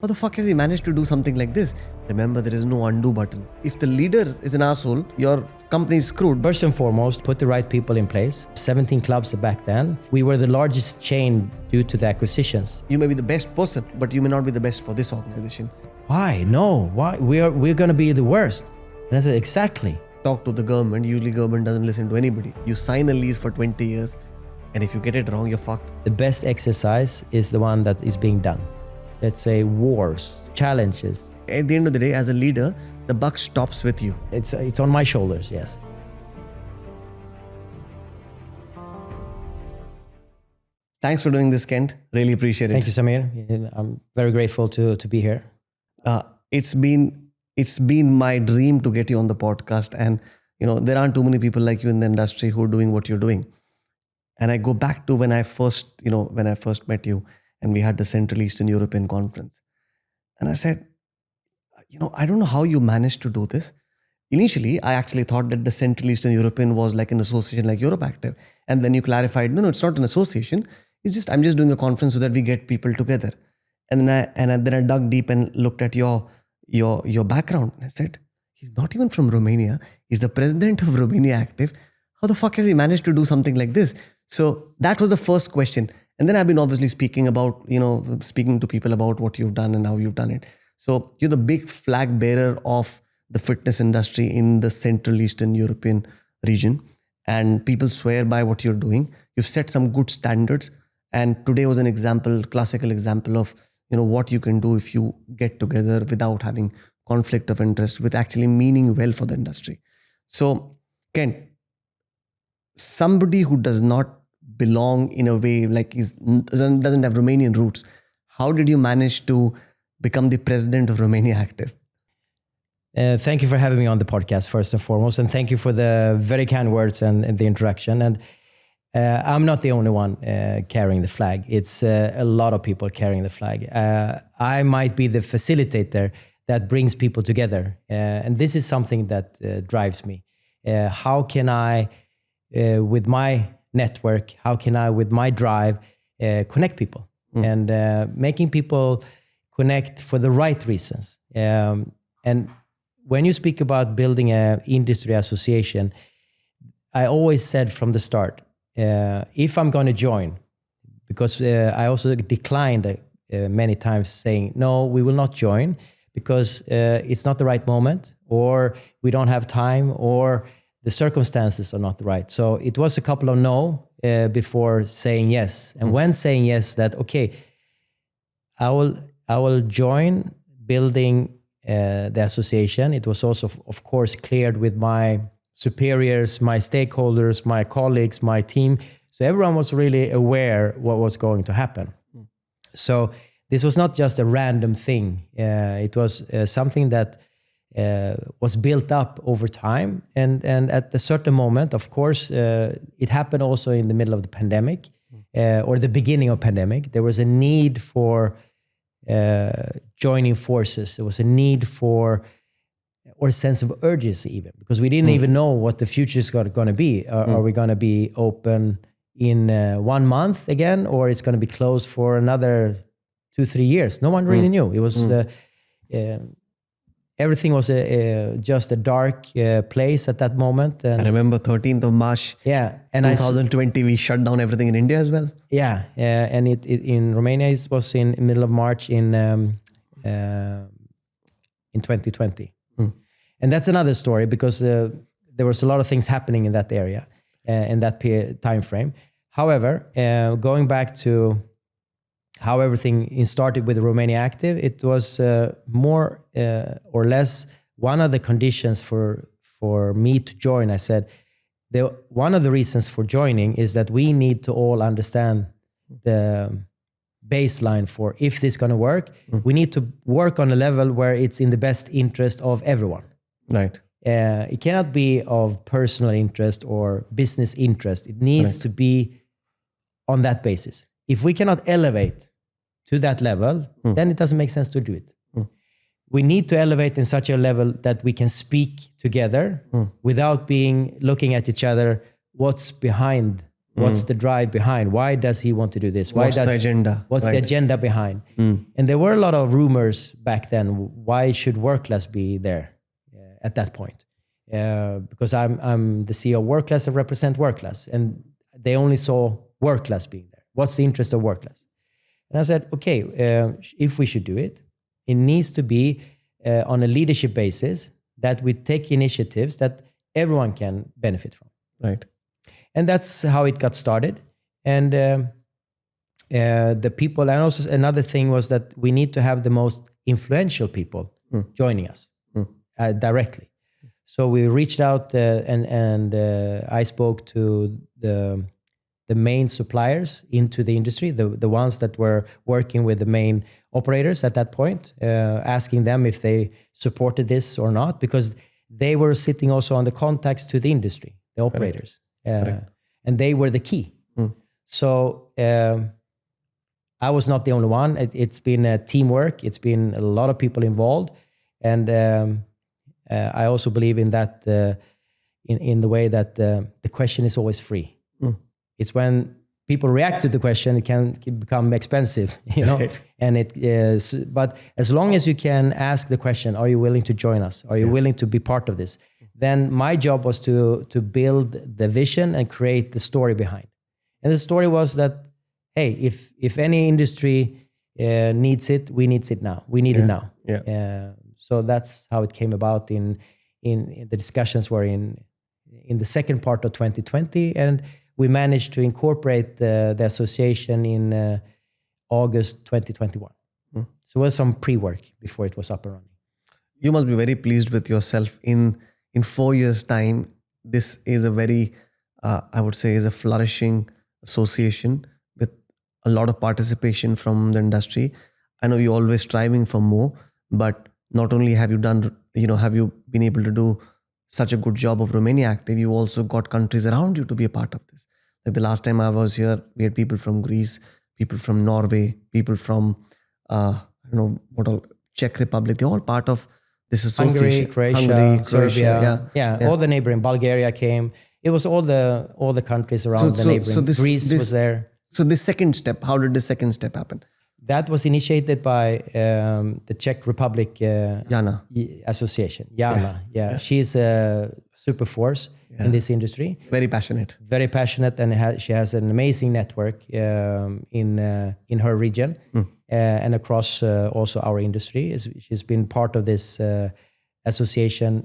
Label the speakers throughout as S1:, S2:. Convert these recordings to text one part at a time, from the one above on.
S1: How the fuck has he managed to do something like this? Remember, there is no undo button. If the leader is an asshole, your company is screwed.
S2: First and foremost, put the right people in place. 17 clubs back then. We were the largest chain due to the acquisitions.
S1: You may be the best person, but you may not be the best for this organization.
S2: Why? No. Why? We're going to be the worst. And I said, exactly.
S1: Talk to the government. Usually government doesn't listen to anybody. You sign a lease for 20 years, and if you get it wrong, you're fucked.
S2: The best exercise is the one that is being done. Let's say wars, challenges.
S1: At the end of the day, as a leader, the buck stops with you.
S2: It's on my shoulders, yes.
S1: Thanks for doing this, Kent. Really appreciate it.
S2: Thank you, Samir. I'm very grateful to be here.
S1: It's been my dream to get you on the podcast, and there aren't too many people like you in the industry who are doing what you're doing. And I go back to when I first met you, and we had the Central Eastern European Conference. And I said, I don't know how you managed to do this. Initially, I actually thought that the Central Eastern European was like an association like Europe Active. And then you clarified, no, it's not an association. I'm just doing a conference so that we get people together. And then I dug deep and looked at your background. And I said, he's not even from Romania. He's the president of Romania Active. How the fuck has he managed to do something like this? So that was the first question. And then I've been obviously speaking to people about what you've done and how you've done it. So you're the big flag bearer of the fitness industry in the Central Eastern European region. And people swear by what you're doing. You've set some good standards. And today was an classical example of what you can do if you get together without having conflict of interest, with actually meaning well for the industry. So, Kent, somebody who does not belong in a way, like doesn't have Romanian roots, how did you manage to become the president of Romania Active?
S2: Thank you for having me on the podcast, first and foremost, and thank you for the very kind words and the introduction. And I'm not the only one carrying the flag. It's a lot of people carrying the flag. I might be the facilitator that brings people together. And this is something that drives me. How can I, with my network, how can I, with my drive, connect people and making people connect for the right reasons. And when you speak about building an industry association, I always said from the start, if I'm going to join, because I also declined many times saying, no, we will not join because it's not the right moment, or we don't have time, or the circumstances are not right. So it was a couple of no before saying yes. And when saying yes, that, okay, I will join building the association. It was also, of course, cleared with my superiors, my stakeholders, my colleagues, my team. So everyone was really aware what was going to happen. So this was not just a random thing. It was something that was built up over time. And at a certain moment, of course, it happened also in the middle of the pandemic or the beginning of pandemic. There was a need for joining forces. There was a need for, or a sense of urgency even, because we didn't even know what the future is going to be. Are we going to be open in 1 month again, or it's going to be closed for another 2-3 years? No one really knew. It was everything was just a dark place at that moment. And
S1: I remember 13th of March,
S2: and
S1: 2020, we shut down everything in India as well.
S2: And it in Romania it was in the middle of March in 2020. And that's another story, because there was a lot of things happening in that area, in that time frame. However, going back to how everything started with the Romania Active, it was more or less one of the conditions for me to join. I said, one of the reasons for joining is that we need to all understand the baseline for if this is going to work. We need to work on a level where it's in the best interest of everyone.
S1: Right.
S2: It cannot be of personal interest or business interest. It needs to be on that basis. If we cannot elevate to that level, then it doesn't make sense to do it. We need to elevate in such a level that we can speak together without looking at each other, what's behind What's the drive behind? Why does he want to do this?
S1: What's the agenda?
S2: What's the agenda behind? And there were a lot of rumors back then. Why should Workless be there at that point? Because I'm the CEO of Workless and represent Workless, and they only saw Workless being there. What's the interest of Workless? And I said, okay, if we should do it, it needs to be on a leadership basis that we take initiatives that everyone can benefit from.
S1: Right.
S2: And that's how it got started. And the people, and also another thing was that we need to have the most influential people joining us directly. So we reached out and I spoke to the main suppliers into the industry, the ones that were working with the main operators at that point, asking them if they supported this or not, because they were sitting also on the contacts to the industry, the operators. And they were the key. So I was not the only one. It's been a teamwork. It's been a lot of people involved. And I also believe in that, in the way that the question is always free. It's when people react to the question, it can become expensive, you know. Right. And it is, but as long as you can ask the question, are you willing to join us? Are you willing to be part of this? Then my job was to build the vision and create the story behind. And the story was that, hey, if any industry needs it, we need it now. We need it now. So that's how it came about. In the discussions were in the second part of 2020, and we managed to incorporate the association in August 2021. So it was some pre-work before it was up and running.
S1: You must be very pleased with yourself. In 4 years' time, this is a very, I would say, is a flourishing association with a lot of participation from the industry. I know you're always striving for more, but not only have you done, have you been able to do such a good job of Romania Active, you also got countries around you to be a part of this. Like the last time I was here, we had people from Greece, people from Norway, people from, Czech Republic. They're all part of this association.
S2: Hungary, Croatia, Serbia. Yeah, all the neighboring. Bulgaria came. It was all the countries around the neighboring. Greece was there.
S1: So this second step, how did the second step happen?
S2: That was initiated by the Czech Republic
S1: Jana
S2: Association. Jana, she's a super force in this industry.
S1: Very passionate.
S2: Very passionate, and she has an amazing network in her region and across also our industry. She's been part of this association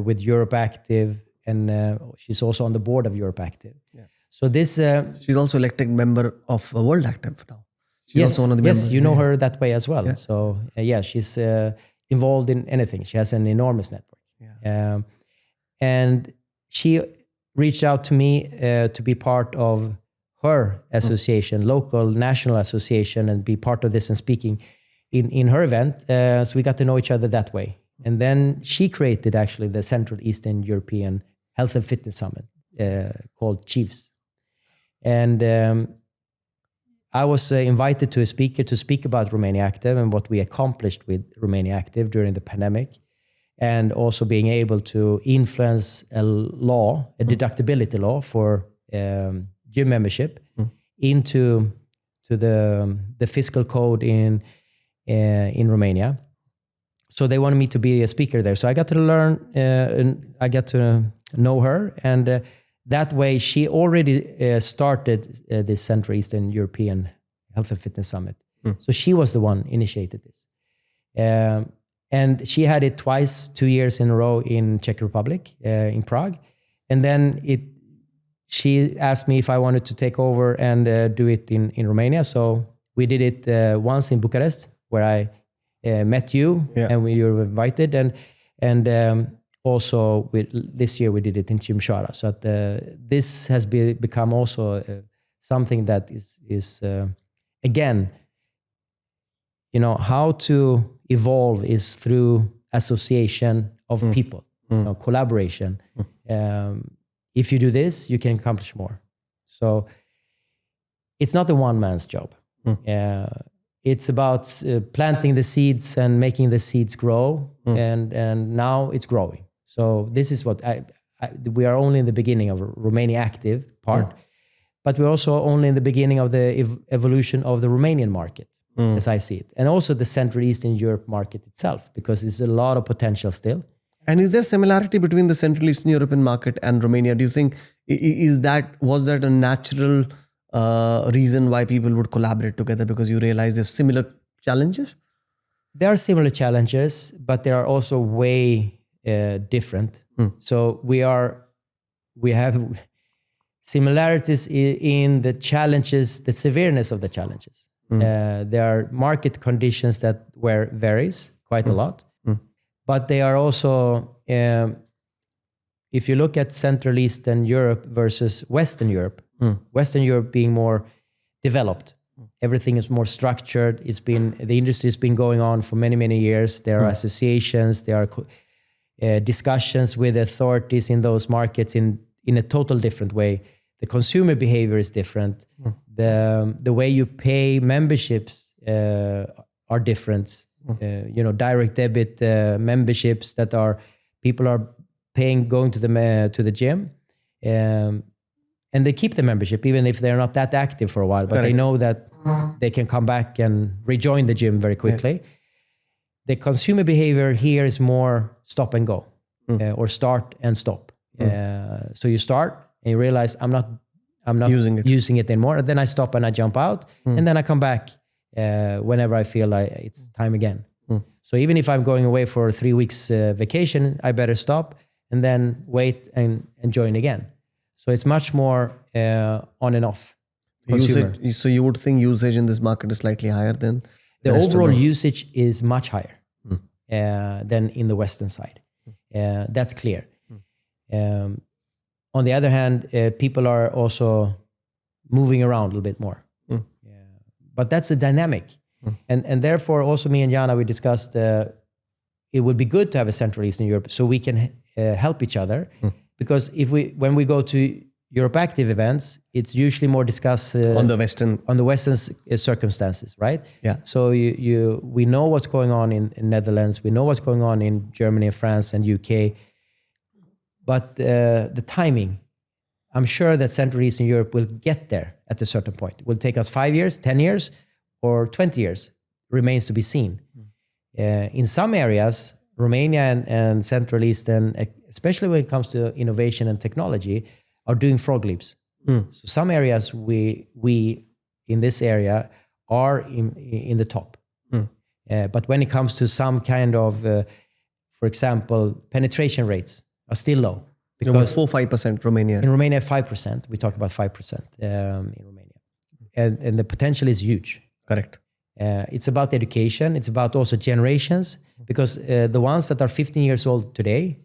S2: with Europe Active, and she's also on the board of Europe Active. Yeah. So this...
S1: she's also elected member of World Active now. She's also one of the members.
S2: Yes, you know her that way as well. Yeah. So she's involved in anything. She has an enormous network. Yeah. And she reached out to me to be part of her association, local, national association, and be part of this and speaking in her event. So we got to know each other that way. And then she created actually the Central Eastern European Health and Fitness Summit called Chiefs. And I was invited to a speaker to speak about Romania Active and what we accomplished with Romania Active during the pandemic, and also being able to influence a law, a deductibility law for gym membership into the fiscal code in Romania. So they wanted me to be a speaker there. So I got to learn, and I got to know her, and that way she already started this Central Eastern European Health and Fitness Summit. So she was the one initiated this. And she had it twice, 2 years in a row in Czech Republic, in Prague. And then she asked me if I wanted to take over and do it in Romania. So we did it once in Bucharest, where I met you, and we were invited. And also this year we did it in Timișoara. So this has become also something that is again, how to evolve is through association of people, collaboration. If you do this, you can accomplish more. So it's not a one man's job. It's about planting the seeds and making the seeds grow, and now it's growing. So this is what we are only in the beginning of Romania Active part, but we're also only in the beginning of the evolution of the Romanian market, as I see it. And also the Central Eastern Europe market itself, because there's a lot of potential still.
S1: And is there similarity between the Central Eastern European market and Romania? Do you think was that a natural reason why people would collaborate together, because you realize there's similar challenges?
S2: There are similar challenges, but they are also way different. So we have similarities in the challenges, the severeness of the challenges. There are market conditions that varies quite a lot, but they are also, if you look at Central Eastern Europe versus Western Europe, Western Europe being more developed, everything is more structured. The industry has been going on for many, many years. There are associations, there are discussions with authorities in those markets in a total different way. The consumer behavior is different. The way you pay memberships are different. Direct debit memberships that people are paying going to the gym, and they keep the membership even if they're not that active for a while. But they know that they can come back and rejoin the gym very quickly. Yeah. The consumer behavior here is more stop and go, or start and stop. So you start and you realize I'm not using it anymore. And then I stop and I jump out, and then I come back whenever I feel like it's time again. So even if I'm going away for 3 weeks vacation, I better stop and then wait and join again. So it's much more on and off.
S1: Usage, so you would think usage in this market is slightly higher than
S2: the overall usage is much higher than in the Western side. That's clear. On the other hand, people are also moving around a little bit more. But that's the dynamic. And therefore, also me and Jana, we discussed it would be good to have a Central Eastern Europe so we can help each other. Because when we go to Europe Active events, it's usually more discussed on the Western circumstances, right?
S1: Yeah.
S2: So we know what's going on in Netherlands, we know what's going on in Germany and France and UK, but the timing, I'm sure that Central Eastern Europe will get there at a certain point. It will take us 5 years, 10 years, or 20 years. Remains to be seen. In some areas, Romania and Central Eastern, especially when it comes to innovation and technology, are doing frog leaps. So some areas we in this area are in the top. But when it comes to some kind of, for example, penetration rates are still low.
S1: Because 4-5% Romania.
S2: In Romania, 5%. We talk about 5% in Romania. And the potential is huge.
S1: Correct.
S2: It's about education. It's about also generations. Because the ones that are 15 years old today,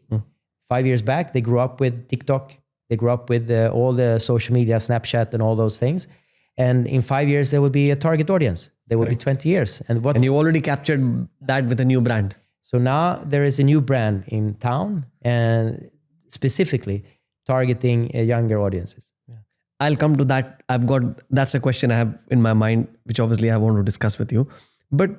S2: 5 years back, they grew up with TikTok. They grew up with all the social media, Snapchat and all those things. And in 5 years, there will be a target audience. There will be 20 years. And
S1: you already captured that with a new brand.
S2: So now there is a new brand in town and specifically targeting younger audiences.
S1: Yeah. I'll come to that. That's a question I have in my mind, which obviously I want to discuss with you. But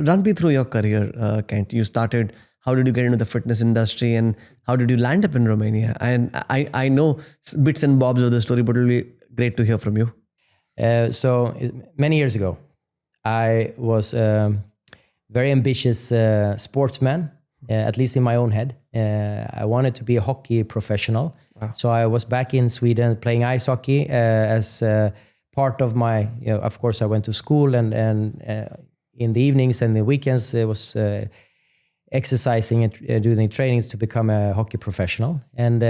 S1: run me through your career, Kent. You started, how did you get into the fitness industry and how did you land up in Romania? And I know bits and bobs of the story, but it will be great to hear from you.
S2: So many years ago, I was a very ambitious sportsman, at least in my own head. I wanted to be a hockey professional. Wow. So I was back in Sweden playing ice hockey as part of my, of course I went to school and in the evenings and the weekends it was exercising and doing trainings to become a hockey professional. And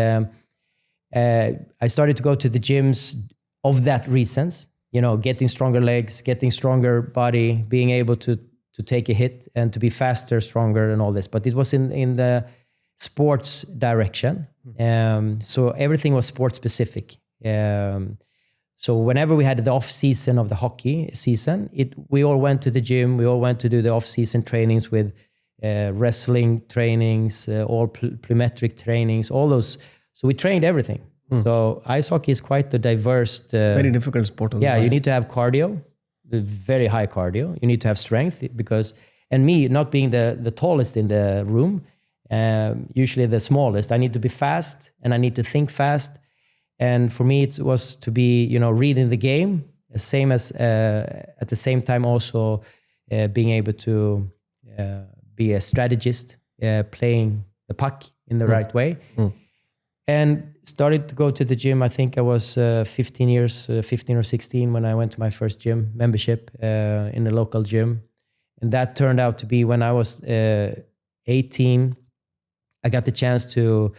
S2: I started to go to the gyms of that reasons, getting stronger legs, getting stronger body, being able to take a hit and to be faster, stronger and all this. But it was in the sports direction. So everything was sports specific. So whenever we had the off season of the hockey season, we all went to the gym. We all went to do the off season trainings with wrestling trainings, all plyometric trainings, all those. So we trained everything. So ice hockey is quite a diverse.
S1: Very difficult sport.
S2: Yeah, you need to have cardio, very high cardio. You need to have strength and me not being the tallest in the room, usually the smallest, I need to be fast and I need to think fast. And for me, it was to be, reading the game, same as at the same time also being able to be a strategist, playing the puck in the right way. And started to go to the gym. I think I was 15 or 16 when I went to my first gym membership in the local gym. And that turned out to be when I was 18, I got the chance to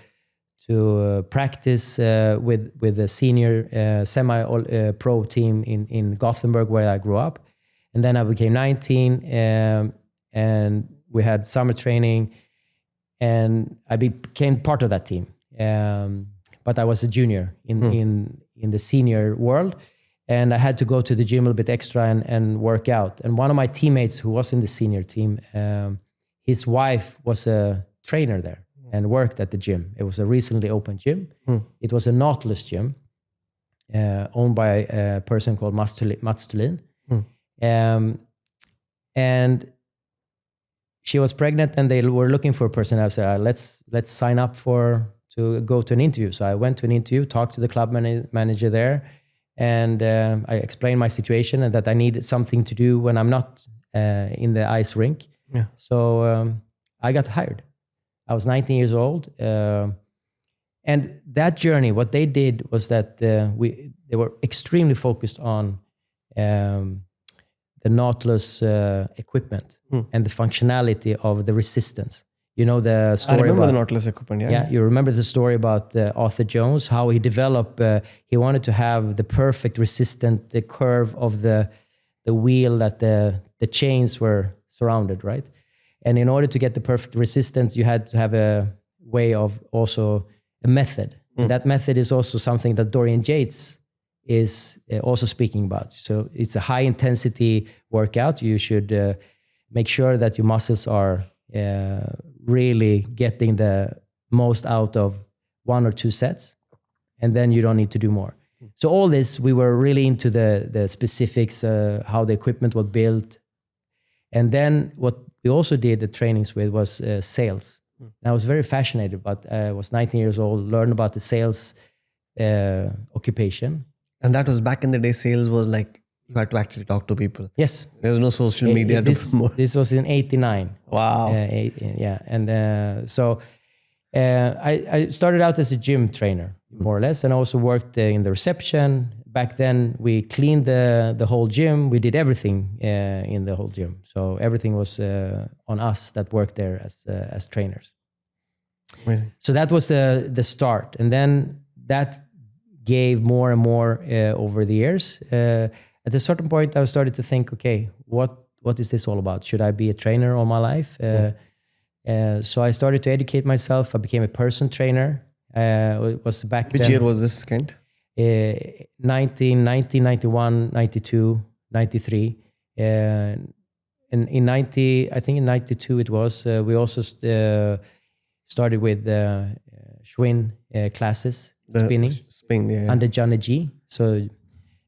S2: practice with a senior semi-pro team in Gothenburg, where I grew up. And then I became 19 and we had summer training and I became part of that team. But I was a junior in the senior world, and I had to go to the gym a little bit extra and work out. And one of my teammates who was in the senior team, his wife was a trainer there and worked at the gym. It was a recently opened gym. It was a Nautilus gym owned by a person called Mats Thulin. And she was pregnant and they were looking for a person. I said, let's sign up to go to an interview. So I went to an interview, talked to the club manager there, and I explained my situation and that I needed something to do when I'm not in the ice rink.
S1: Yeah.
S2: So I got hired. I was 19 years old. And that journey, what they did was that they were extremely focused on the Nautilus equipment and the functionality of the resistance. You know the story
S1: I remember
S2: about
S1: the Nautilus equipment,
S2: yeah, you remember the story about Arthur Jones, how he developed, he wanted to have the perfect resistant curve of the wheel that the chains were surrounded, right? And in order to get the perfect resistance, you had to have a way of also a method. And that method is also something that Dorian Yates is also speaking about. So it's a high intensity workout. You should make sure that your muscles are really getting the most out of 1 or 2 sets, and then you don't need to do more. So all this, we were really into the specifics, how the equipment was built. And then what we also did the trainings with was sales. And I was very fascinated, but I was 19 years old, learned about the sales occupation.
S1: And that was back in the day, sales was like, you had to actually talk to people.
S2: Yes.
S1: There was no social media to promote.
S2: This was in 89.
S1: Wow.
S2: Yeah. And so I started out as a gym trainer, more or less, and I also worked in the reception. Back then, we cleaned the whole gym. We did everything in the whole gym. So everything was on us that worked there as trainers.
S1: Amazing.
S2: So that was the start. And then that gave more and more over the years. At a certain point, I started to think, okay, what is this all about? Should I be a trainer all my life? So I started to educate myself. I became a personal trainer. It was back
S1: Which
S2: then.
S1: year was this, Kent?
S2: 90, 91, 92, 93. And in 90, I think in 92 it was, we also started with Schwinn classes, spinning, under Johnny G. So,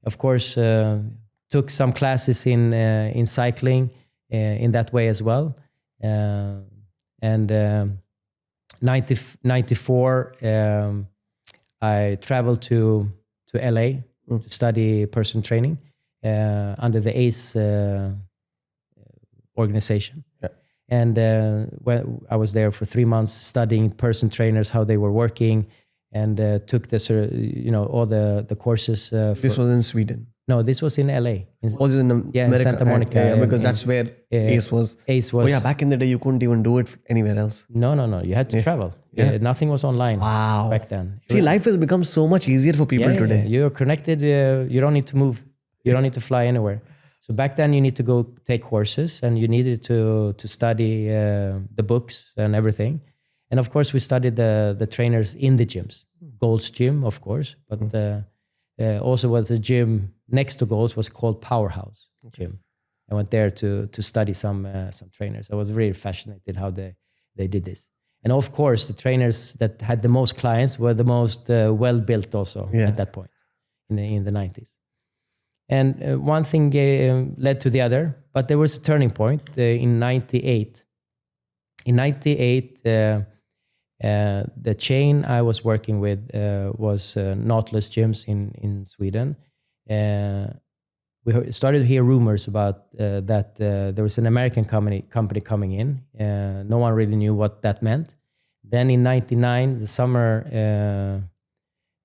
S2: of course, took some classes in cycling in that way as well. And 94, I traveled to LA to study personal training under the ACE organization.
S1: Yeah.
S2: And when I was there for 3 months studying personal trainers, how they were working, and took all the courses.
S1: This was in Sweden.
S2: No, this was in LA.
S1: Was it in America?
S2: Santa Monica.
S1: Yeah, because that's where ACE was.
S2: ACE was.
S1: Oh yeah, back in the day, you couldn't even do it anywhere else.
S2: No. You had to travel. Yeah. Nothing was online back then.
S1: See, life has become so much easier for people today.
S2: You're connected. You don't need to move. You don't need to fly anywhere. So back then, you need to go take courses, and you needed to study the books and everything. And of course, we studied the trainers in the gyms. Gold's Gym, of course, but also was a gym next to Gold's was called Powerhouse Gym. I went there to study some trainers. I was really fascinated how they did this. And of course, the trainers that had the most clients were the most well-built also at that point in the 90s. And one thing led to the other, but there was a turning point in 98. In 98, The chain I was working with was Nautilus Gyms in Sweden. We started to hear rumors about that there was an American company coming in. No one really knew what that meant. Then in '99, the summer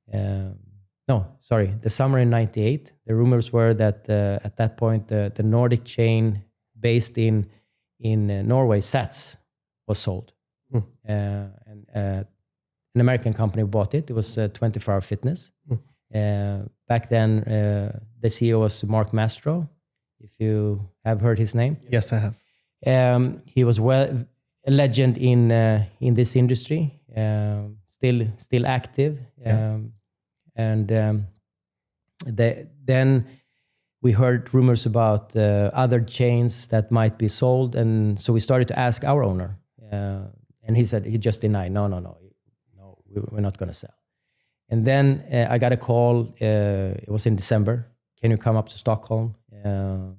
S2: in '98, the rumors were that at that point the Nordic chain based in Norway, Sats, was sold. And an American company bought it. It was 24-hour fitness. Back then, the CEO was Mark Mastro, if you have heard his name.
S1: Yes, I have.
S2: He was a legend in this industry, still active. Then we heard rumors about other chains that might be sold, and so we started to ask our owner, and he just denied, no, we're not going to sell. And then I got a call. It was in December. Can you come up to Stockholm? I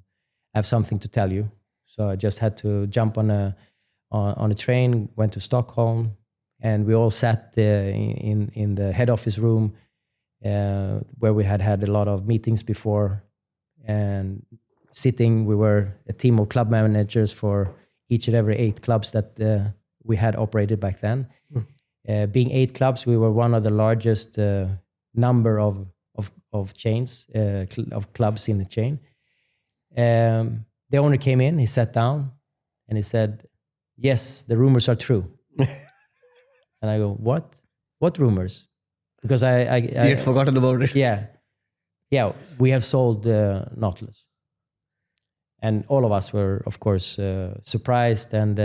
S2: have something to tell you. So I just had to jump on a train, went to Stockholm, and we all sat in the head office room where we had a lot of meetings before. And sitting, we were a team of club managers for each and every 8 clubs that we had operated back then. Being 8 clubs, we were one of the largest number of chains, of clubs in the chain. The owner came in, he sat down, and he said, "Yes, the rumors are true." And I go, "What? What rumors?" Because I
S1: you had forgotten about it.
S2: Yeah, we have sold Nautilus. And all of us were, of course, surprised and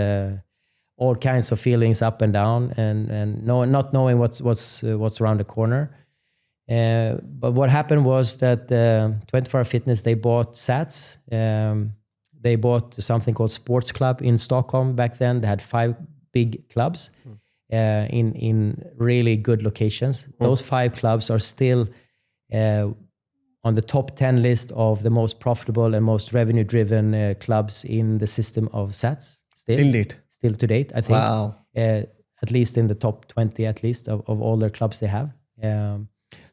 S2: all kinds of feelings up and down, and not knowing what's around the corner. But what happened was that 24-hour fitness, they bought Sats. They bought something called Sports Club in Stockholm back then. They had 5 big clubs in really good locations. Those 5 clubs are still on the top 10 list of the most profitable and most revenue-driven clubs in the system of Sats. Still to date, I think.
S1: Wow.
S2: At least in the top 20, at least, of all their clubs they have.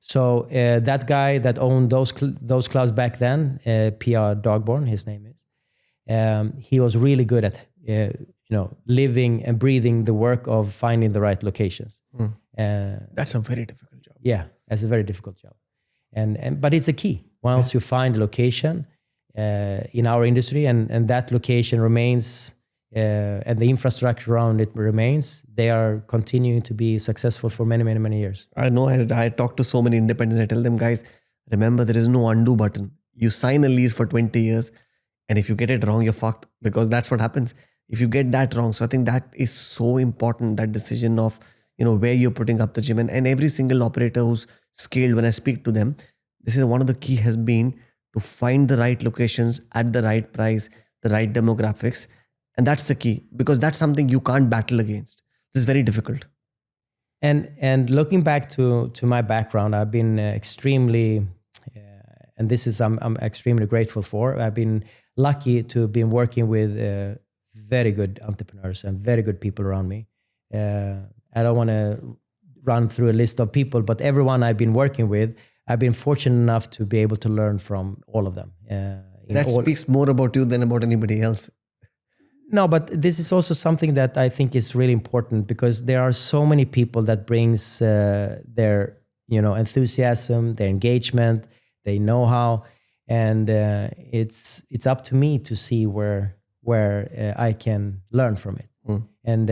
S2: So that guy that owned those clubs back then, Pia Dagborn, his name is, he was really good at living and breathing the work of finding the right locations.
S1: That's a very difficult job.
S2: Yeah, that's a very difficult job. But it's a key. Once you find a location in our industry and that location remains and the infrastructure around it remains, they are continuing to be successful for many, many, many years.
S1: I know. I talk to so many independents. I tell them, guys, remember there is no undo button. You sign a lease for 20 years, and if you get it wrong, you're fucked, because that's what happens if you get that wrong. So I think that is so important, that decision of where you're putting up the gym, and every single operator who's scaled, when I speak to them, this is one of the key has been to find the right locations at the right price, the right demographics. And that's the key, because that's something you can't battle against. This is very difficult.
S2: And looking back to my background, I've been extremely, and this is I'm extremely grateful for. I've been lucky to have been working with very good entrepreneurs and very good people around me. I don't want to run through a list of people, but everyone I've been working with, I've been fortunate enough to be able to learn from all of them.
S1: That speaks more about you than about anybody else.
S2: No, but this is also something that I think is really important, because there are so many people that brings their enthusiasm, their engagement, their know-how, and it's up to me to see where I can learn from it. And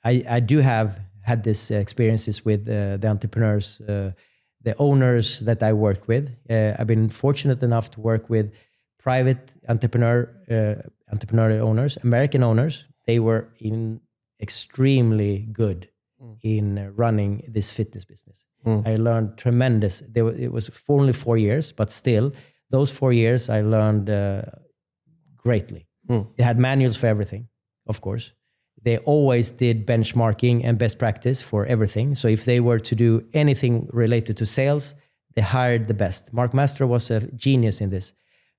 S2: I do have had these experiences with the entrepreneurs, the owners that I work with. I've been fortunate enough to work with private entrepreneurial owners, American owners. They were extremely good in running this fitness business. I learned tremendous. It was only 4 years, but still, those 4 years I learned greatly. They had manuals for everything, of course. They always did benchmarking and best practice for everything. So if they were to do anything related to sales, they hired the best. Mark Master was a genius in this.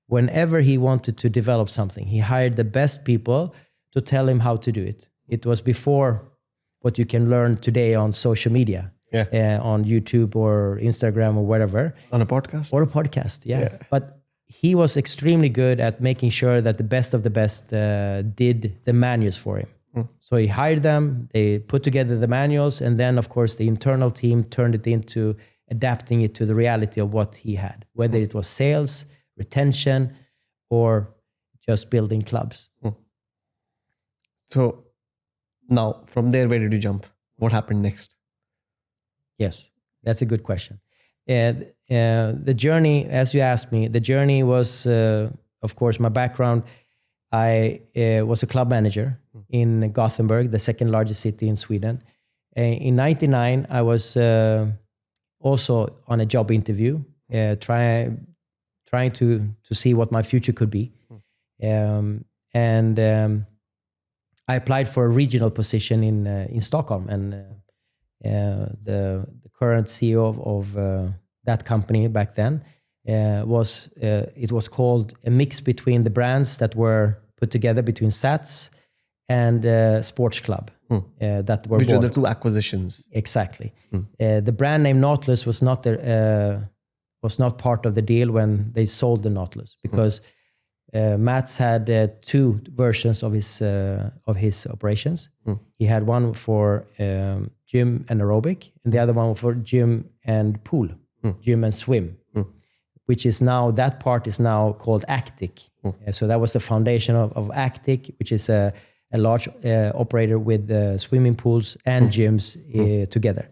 S2: Whenever he wanted to develop something, he hired the best people to tell him how to do it. It was before what you can learn today on social media, on YouTube or Instagram or whatever.
S1: On a podcast?
S2: Or a podcast, yeah. But he was extremely good at making sure that the best of the best did the manuals for him. So he hired them, they put together the manuals, and then, of course, the internal team turned it into adapting it to the reality of what he had, whether it was sales, retention, or just building clubs.
S1: So now, from there, where did you jump? What happened next?
S2: Yes, that's a good question. The journey, as you asked me, the journey was, of course, my background. I was a club manager in Gothenburg, the second largest city in Sweden. In '99, I was also on a job interview, trying to see what my future could be. I applied for a regional position in Stockholm, and the current CEO of that company back then was called a mix between the brands that were put together between SATS and Sports Club that were
S1: Which
S2: bought.
S1: are the two acquisitions?
S2: Exactly. The brand name Nautilus was not part of the deal when they sold the Nautilus, because Mats had two versions of his operations. He had one for gym and aerobic, and the other one for gym and pool, gym and swim, which is now, that part is now called Actic. So that was the foundation of Actic, which is a large operator with swimming pools and gyms together.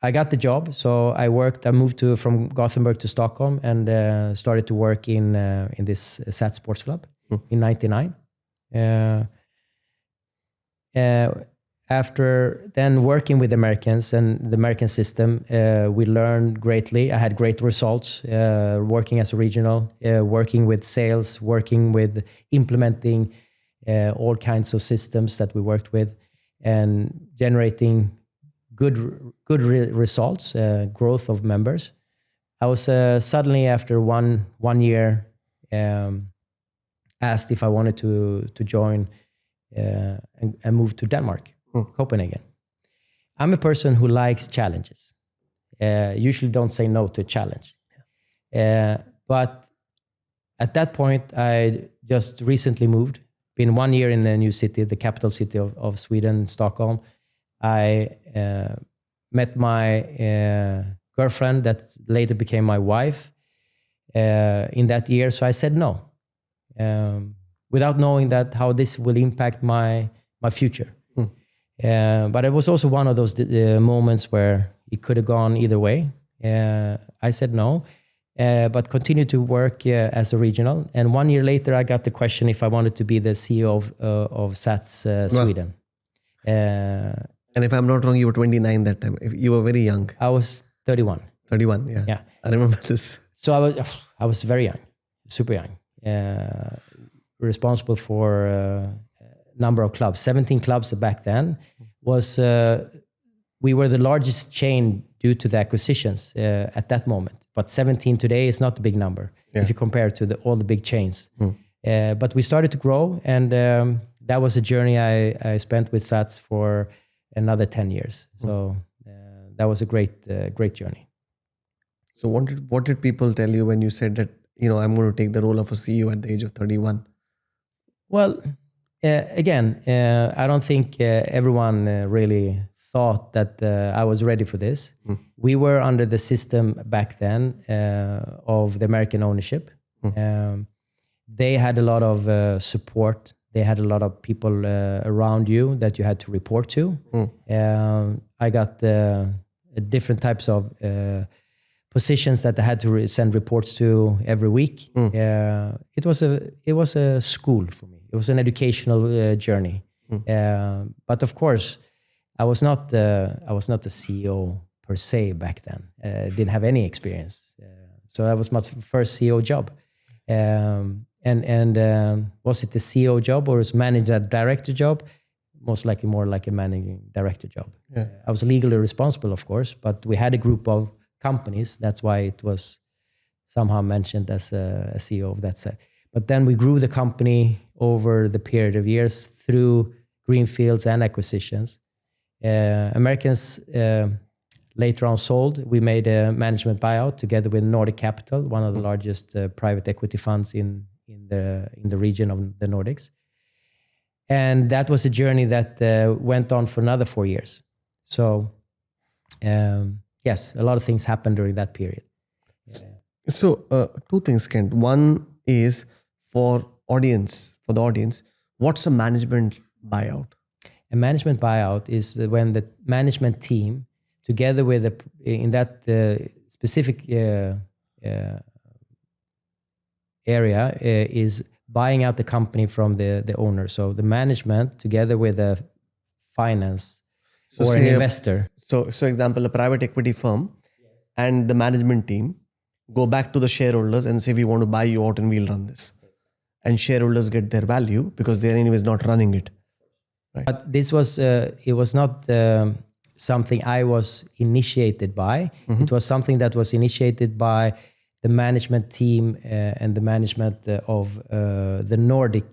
S2: I got the job, so I moved from Gothenburg to Stockholm and started to work in this SAT Sports Club in '99. After then working with Americans and the American system, we learned greatly. I had great results working as a regional, working with sales, working with implementing all kinds of systems that we worked with, and generating good results, growth of members. I was suddenly, after one year, asked if I wanted to join and move to Denmark, Copenhagen. I'm a person who likes challenges. Usually don't say no to a challenge. But at that point, I just recently moved, been 1 year in a new city, the capital city of Sweden, Stockholm. I met my girlfriend that later became my wife in that year. So I said no, without knowing that how this will impact my future. But it was also one of those moments where it could have gone either way. I said no, but continued to work as a regional. And 1 year later, I got the question if I wanted to be the CEO of SATS Sweden.
S1: And if I'm not wrong, you were 29 that time. You were very young.
S2: I was 31.
S1: 31, yeah. I remember this.
S2: So I was very young, super young. Responsible for a number of clubs, 17 clubs back then. We were the largest chain due to the acquisitions at that moment. But 17 today is not a big number if you compare to all the big chains. But we started to grow, and that was a journey I spent with SATS for another 10 years. So that was a great journey.
S1: So what did people tell you when you said that, I'm going to take the role of a CEO at the age of 31?
S2: Well, again, I don't think everyone really thought that I was ready for this. We were under the system back then of the American ownership. They had a lot of support. They had a lot of people around you that you had to report to. I got different types of positions that I had to send reports to every week. It was a school for me. It was an educational journey. But of course, I was not a CEO per se back then. Didn't have any experience. So that was my first CEO job. And was it a CEO job or was manager director job? Most likely more like a managing director job. I was legally responsible, of course, but we had a group of companies. That's why it was somehow mentioned as a CEO of that side. But then we grew the company over the period of years through greenfields and acquisitions. Americans later on sold. We made a management buyout together with Nordic Capital, one of the largest private equity funds in the region of the Nordics. And that was a journey that went on for another 4 years. So yes, a lot of things happened during that period.
S1: So two things, Kent. One is for the audience, what's a management buyout?
S2: A management buyout is when the management team, together with in that specific area, is buying out the company from the owner. So the management, together with a finance or an investor.
S1: So example, a private equity firm and the management team go back to the shareholders and say, we want to buy you out and we'll run this. And shareholders get their value because they're anyways not running it. Right.
S2: But this was, it was not something I was initiated by. Mm-hmm. It was something that was initiated by the management team and the management of the Nordic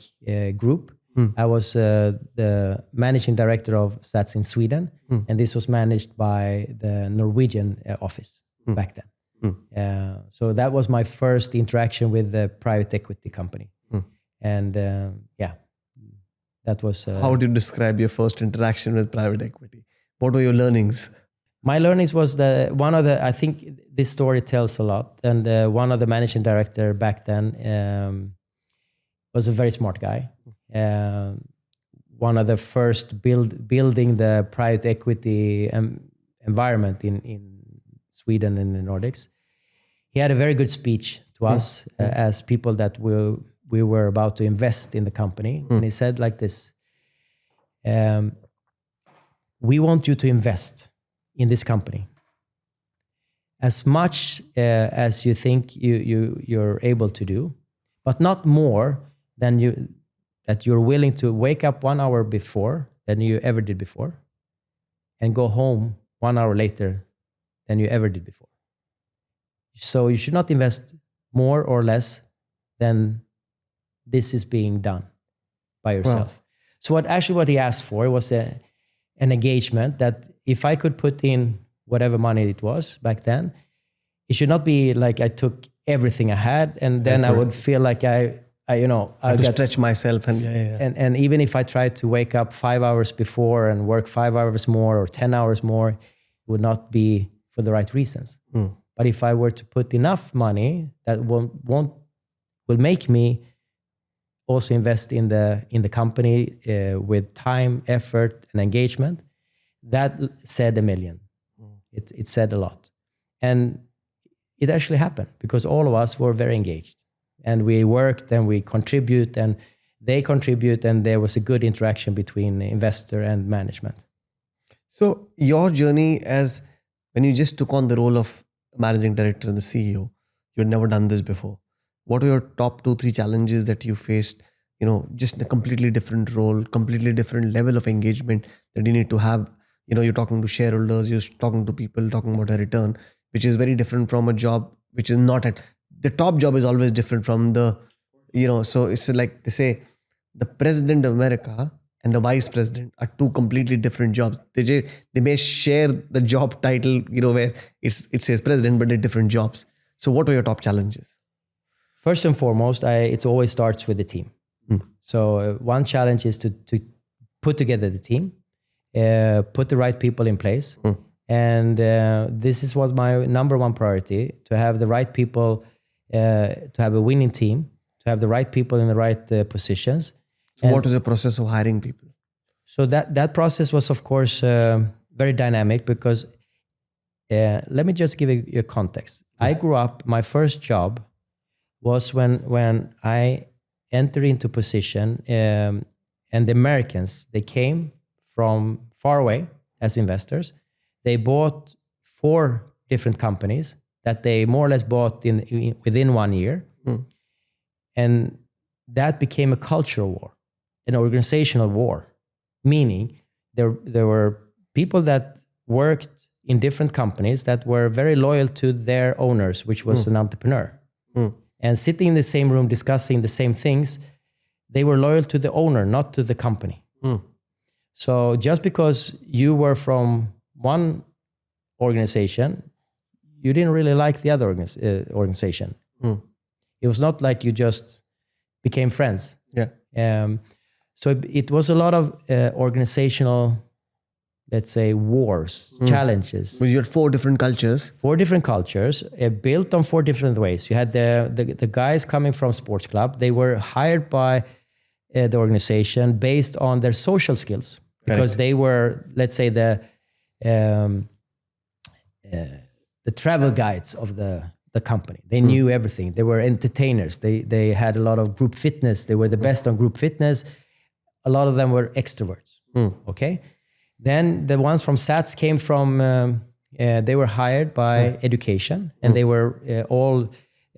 S2: group. I was the managing director of Stats in Sweden, and this was managed by the Norwegian office back then. So that was my first interaction with the private equity company. And yeah, that was...
S1: How would you describe your first interaction with private equity? What were your learnings?
S2: My learnings was I think this story tells a lot. And one of the managing director back then was a very smart guy. One of the first building the private equity environment in Sweden and the Nordics. He had a very good speech to us as people that we were about to invest in the company. And he said like this, we want you to invest in this company as much as you think you're able to do, but not more than that you're willing to wake up 1 hour before than you ever did before and go home 1 hour later than you ever did before. So you should not invest more or less than this is being done by yourself. Wow. So what he asked for was an engagement that if I could put in whatever money it was back then, it should not be like I took everything I had and then I would feel like I have to
S1: stretch myself
S2: and even if I tried to wake up 5 hours before and work 5 hours more or 10 hours more, it would not be for the right reasons. But if I were to put enough money that will make me also invest in the company with time, effort, and engagement, that said a million. It said a lot. And it actually happened because all of us were very engaged. And we worked and we contribute and they contribute and there was a good interaction between investor and management.
S1: So your journey when you just took on the role of managing director and the CEO, you had never done this before. What were your top 2-3 challenges that you faced, just in a completely different role, completely different level of engagement that you need to have? You're talking to shareholders, you're talking to people, talking about a return, which is very different from a job, which is not the top job is always different from so it's like they say, the president of America and the vice president are two completely different jobs. They may share the job title, where it says president, but they're different jobs. So what were your top challenges?
S2: First and foremost, it always starts with the team. So one challenge is to put together the team, put the right people in place. And this was my number one priority, to have the right people, to have a winning team, to have the right people in the right positions.
S1: So what is the process of hiring people?
S2: So that process was, of course, very dynamic because let me just give you a context. I grew up, my first job was when I entered into position and the Americans, they came from far away as investors. They bought 4 different companies that they more or less bought within 1 year. And that became a cultural war, an organizational war, meaning there were people that worked in different companies that were very loyal to their owners, which was an entrepreneur. And sitting in the same room discussing the same things, they were loyal to the owner, not to the company. So just because you were from one organization, you didn't really like the other organization. It was not like you just became friends.
S1: Yeah.
S2: So it was a lot of organizational, let's say, wars, challenges.
S1: Because you had 4 different cultures.
S2: 4 different cultures built on 4 different ways. You had the guys coming from sports club. They were hired by the organization based on their social skills, because they were, let's say, the travel guides of the company. They knew everything. They were entertainers. They had a lot of group fitness. They were the best on group fitness. A lot of them were extroverts. Okay. Then the ones from SATS came from, they were hired by education, and they were all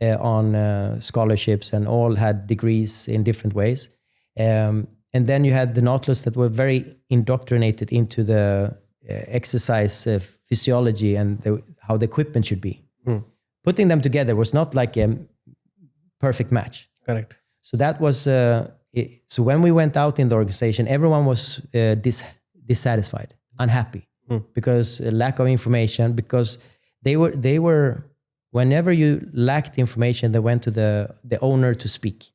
S2: on scholarships and all had degrees in different ways. And then you had the Nautilus that were very indoctrinated into the exercise physiology and how the equipment should be. Putting them together was not like a perfect match.
S1: Correct.
S2: So that was, so when we went out in the organization, everyone was dissatisfied, unhappy, because lack of information, because they were, whenever you lacked information, they went to the owner to speak.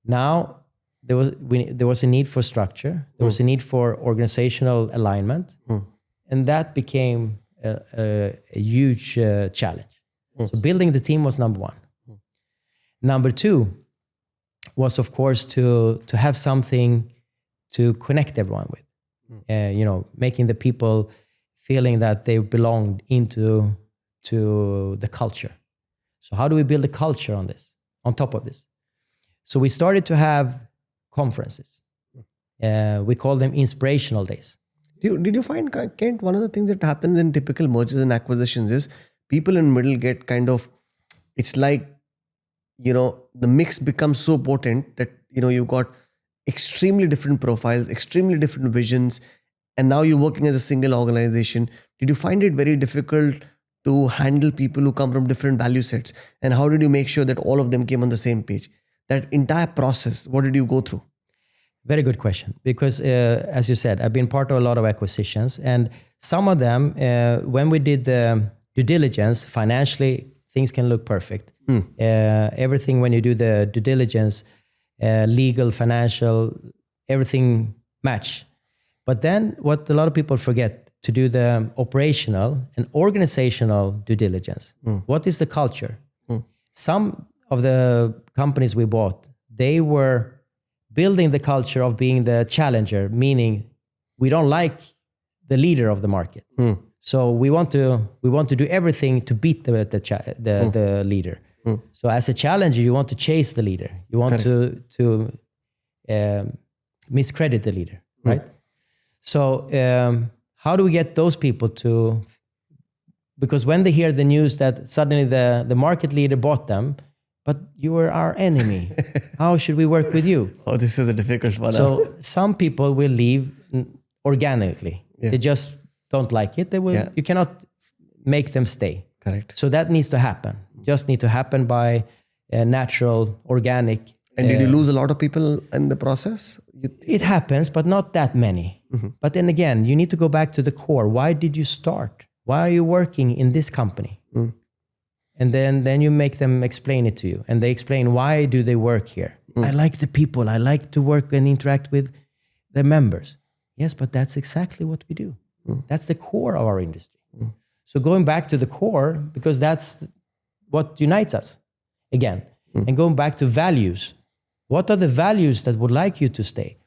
S2: Now there was a need for structure, there was a need for organizational alignment, and that became a huge challenge. So building the team was number 1. Number 2 was, of course, to have something to connect everyone with. Making the people feeling that they belonged into the culture. So how do we build a culture on top of this? So we started to have conferences. We call them inspirational days.
S1: Did you find, Kent, one of the things that happens in typical mergers and acquisitions is people in middle get kind of, it's like, the mix becomes so potent that, you've got extremely different profiles, extremely different visions, and now you're working as a single organization. Did you find it very difficult to handle people who come from different value sets? And how did you make sure that all of them came on the same page? That entire process, what did you go through?
S2: Very good question. Because as you said, I've been part of a lot of acquisitions, and some of them, when we did the due diligence, financially, things can look perfect. Everything when you do the due diligence, legal, financial, everything match. But then what a lot of people forget, to do the operational and organizational due diligence. What is the culture? Some of the companies we bought, they were building the culture of being the challenger, meaning we don't like the leader of the market. So we want to do everything to beat the leader. So as a challenger, you want to chase the leader. You want to miscredit the leader, right? So how do we get those people to? Because when they hear the news that suddenly the market leader bought them, but you were our enemy, how should we work with you?
S1: Oh, this is a difficult one.
S2: So some people will leave organically. They just don't like it. They will. You cannot make them stay.
S1: Correct.
S2: So that needs to happen. Just need to happen by natural, organic.
S1: And did you lose a lot of people in the process?
S2: It happens, but not that many. But then again, you need to go back to the core. Why did you start? Why are you working in this company? And then you make them explain it to you. And they explain, why do they work here? I like the people. I like to work and interact with the members. Yes, but that's exactly what we do. That's the core of our industry. So going back to the core, because that's what unites us again. And going back to values. What are the values that would like you to stay?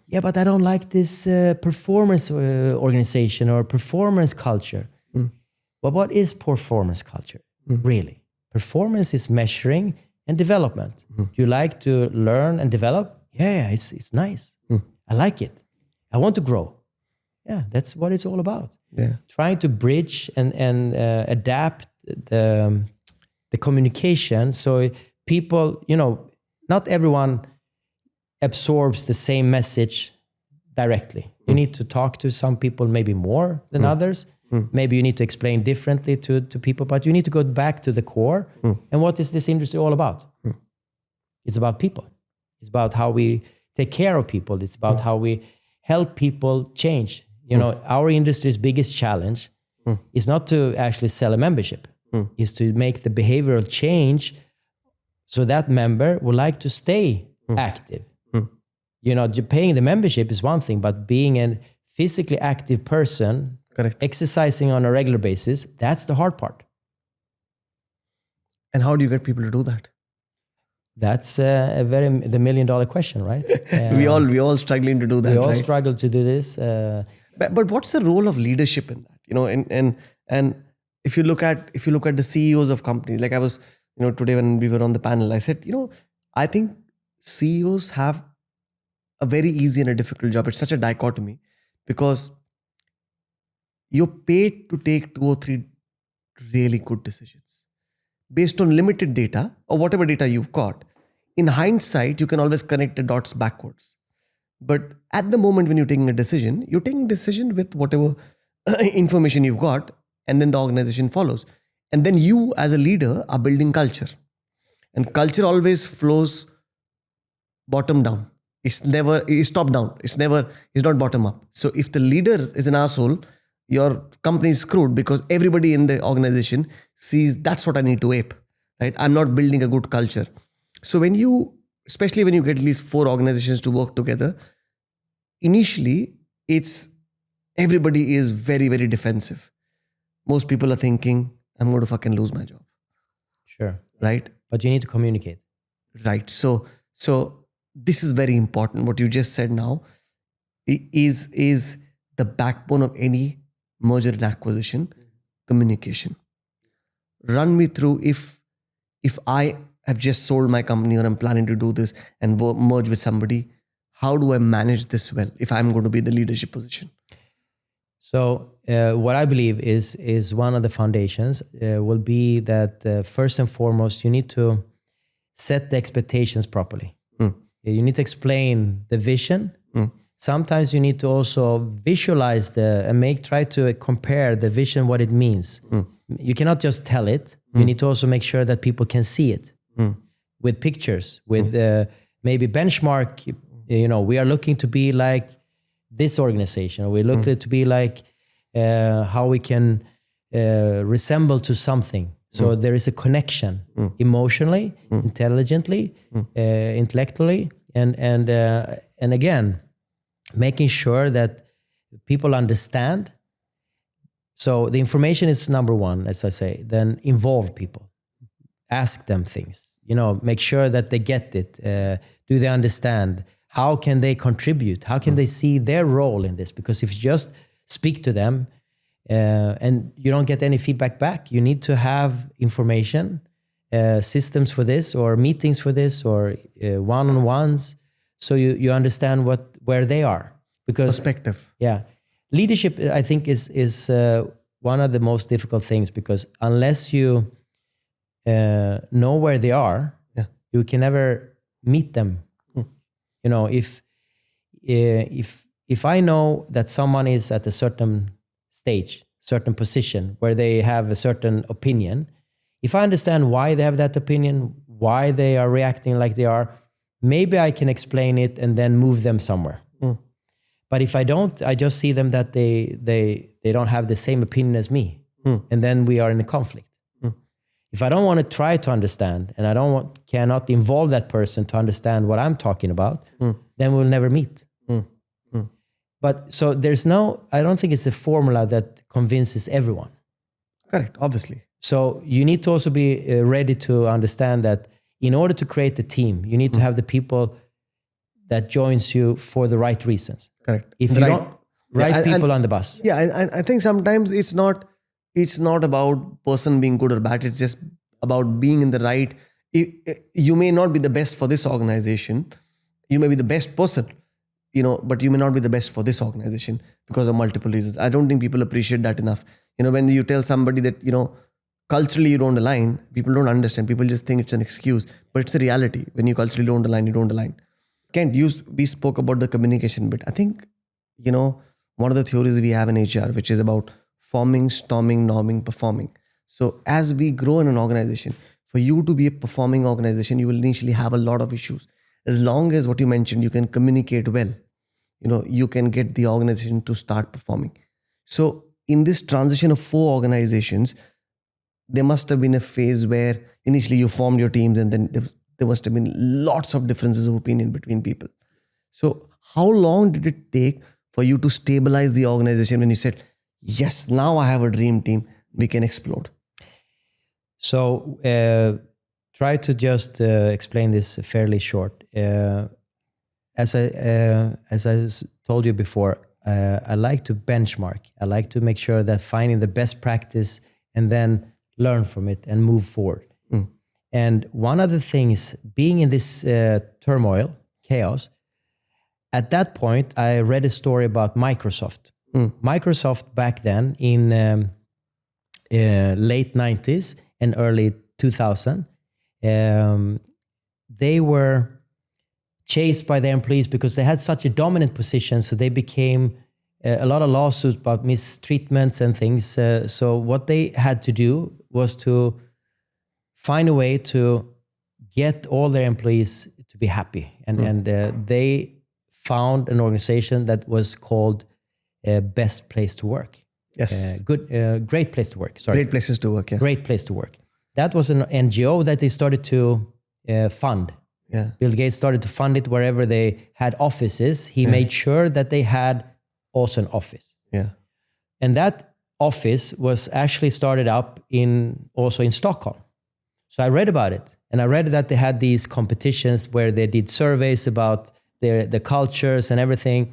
S2: Yeah, but I don't like this performance organization or performance culture. But what is performance culture? Really? Performance is measuring and development. Do you like to learn and develop? Yeah, it's nice. I like it. I want to grow. Yeah, that's what it's all about.
S1: Yeah.
S2: Trying to bridge and adapt the communication so people, not everyone absorbs the same message directly. You need to talk to some people maybe more than others. Maybe you need to explain differently to people, but you need to go back to the core. And what is this industry all about? It's about people. It's about how we take care of people. It's about how we help people change. Our industry's biggest challenge is not to actually sell a membership, is to make the behavioral change so that member would like to stay active. Paying the membership is one thing, but being a physically active person,
S1: Correct.
S2: exercising on a regular basis, that's the hard part.
S1: And how do you get people to do that?
S2: That's the $1 million question, right?
S1: we all struggling to do that.
S2: We all
S1: right?
S2: struggle to do this.
S1: But what's the role of leadership in that? And if you look at the CEOs of companies, like I was, today when we were on the panel, I said, I think CEOs have a very easy and a difficult job. It's such a dichotomy because you're paid to take 2 or 3 really good decisions based on limited data or whatever data you've got. In hindsight, you can always connect the dots backwards. But at the moment when you're taking a decision with whatever information you've got, and then the organization follows. And then you as a leader are building culture. And culture always flows bottom down. It's top down. It's not bottom up. So if the leader is an asshole, your company is screwed because everybody in the organization sees that's what I need to ape, right? I'm not building a good culture. So especially when you get at least 4 organizations to work together, initially everybody is very, very defensive. Most people are thinking, I'm going to fucking lose my job.
S2: Sure.
S1: Right?
S2: But you need to communicate.
S1: Right. So this is very important. What you just said now is the backbone of any merger and acquisition, communication. Run me through if I have just sold my company or I'm planning to do this and merge with somebody, how do I manage this well if I'm going to be in the leadership position?
S2: So what I believe is one of the foundations will be that first and foremost, you need to set the expectations properly. You need to explain the vision. Sometimes you need to also visualize try to compare the vision, what it means. You cannot just tell it. You need to also make sure that people can see it with pictures, with maybe benchmark. We are looking to be like this organization. We're looking to be like how we can resemble to something. So there is a connection emotionally, intelligently, intellectually, and again, making sure that people understand. So the information is number one, as I say. Then involve people, ask them things. Make sure that they get it. Do they understand? How can they contribute? How can they see their role in this? Because if you just speak to them and you don't get any feedback back, you need to have information, systems for this, or meetings for this, or one-on-ones, so you understand where they are. Because
S1: perspective.
S2: Yeah, leadership, I think, is one of the most difficult things, because unless you know where they are, you can never meet them. If I know that someone is at a certain stage, certain position where they have a certain opinion, if I understand why they have that opinion, why they are reacting like they are, maybe I can explain it and then move them somewhere. But if I don't, I just see them that they don't have the same opinion as me, and then we are in a conflict. If I don't want to try to understand, and I cannot involve that person to understand what I'm talking about, then we'll never meet. But so I don't think it's a formula that convinces everyone.
S1: Correct, obviously.
S2: So you need to also be ready to understand that in order to create a team, you need to have the people that joins you for the right reasons.
S1: Correct.
S2: If you don't, people on the bus.
S1: Yeah, and I think sometimes it's not about person being good or bad. It's just about being in the right. You may not be the best for this organization. You may be the best person, but you may not be the best for this organization because of multiple reasons. I don't think people appreciate that enough. When you tell somebody that, culturally you don't align, people don't understand. People just think it's an excuse, but it's a reality. When you culturally don't align, you don't align. Kent, we spoke about the communication bit. I think, one of the theories we have in HR, which is about forming, storming, norming, performing. So as we grow in an organization, for you to be a performing organization, you will initially have a lot of issues. As long as what you mentioned, you can communicate well. you can get the organization to start performing. So in this transition of 4 organizations, there must have been a phase where initially you formed your teams, and then there must have been lots of differences of opinion between people. So how long did it take for you to stabilize the organization when you said, yes, now I have a dream team, we can explode?
S2: So try to just explain this fairly short. As I told you before, I like to benchmark. I like to make sure that finding the best practice and then learn from it and move forward. And one of the things, being in this turmoil, chaos, at that point, I read a story about Microsoft. Microsoft back then in late 90s and early 2000, they were chased by their employees because they had such a dominant position. So they became a lot of lawsuits about mistreatments and things. So what they had to do was to find a way to get all their employees to be happy. And they found an organization that was called Best Place to Work.
S1: Yes.
S2: Great Place to Work. Sorry.
S1: Great places to work. Yeah.
S2: Great Place to Work. That was an NGO that they started to fund.
S1: Yeah.
S2: Bill Gates started to fund it wherever they had offices. He made sure that they had also an office.
S1: Yeah.
S2: And that office was actually started up also in Stockholm. So I read about it, and I read that they had these competitions where they did surveys about the cultures and everything.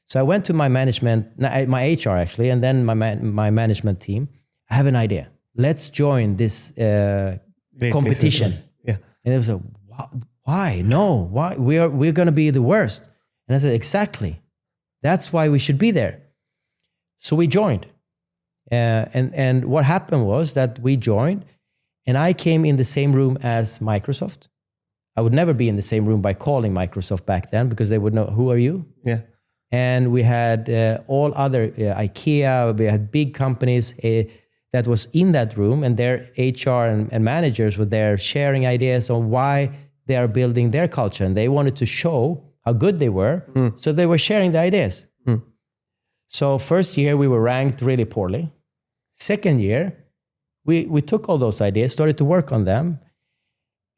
S2: So I went to my management, my HR actually, and then my management team. I have an idea. Let's join this competition.
S1: Yeah.
S2: And it was like, why? No, why? We're going to be the worst. And I said, exactly. That's why we should be there. So we joined. And what happened was that we joined, and I came in the same room as Microsoft. I would never be in the same room by calling Microsoft back then, because they would know, who are you?
S1: Yeah.
S2: And we had all other, IKEA, we had big companies that was in that room, and their HR and managers were there sharing ideas on why they are building their culture. And they wanted to show how good they were. So they were sharing the ideas. So first year we were ranked really poorly. Second year, we took all those ideas, started to work on them.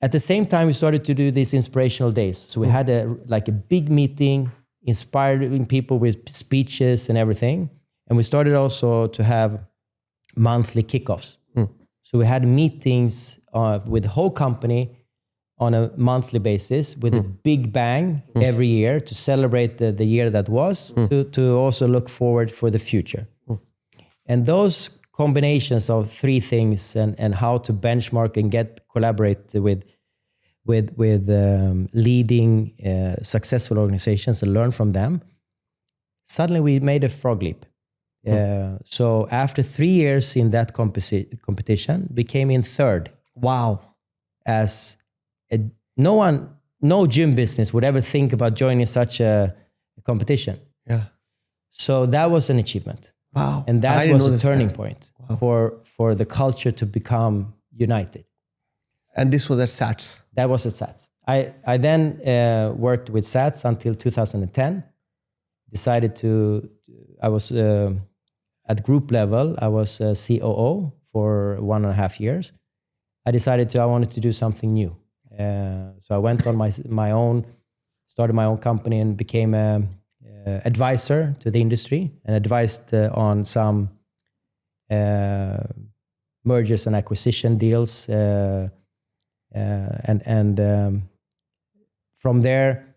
S2: At the same time, we started to do these inspirational days. So we had a big meeting, inspiring people with speeches and everything. And we started also to have monthly kickoffs. So we had meetings with the whole company on a monthly basis with a big bang every year to celebrate the year that was, to also look forward for the future. And those combinations of 3 things and how to benchmark and collaborate with leading successful organizations and learn from them, suddenly we made a frog leap. So after 3 years in that competition, we came in 3rd.
S1: Wow.
S2: As no gym business would ever think about joining such a competition.
S1: Yeah.
S2: So that was an achievement.
S1: Wow.
S2: And that was a turning point for the culture to become united.
S1: And this was at SATS.
S2: That was at SATS. I then worked with SATS until 2010. I was at group level, I was COO for 1.5 years. I decided I wanted to do something new. So I went on my own, started my own company, and became a advisor to the industry, and advised on some mergers and acquisition deals. From there,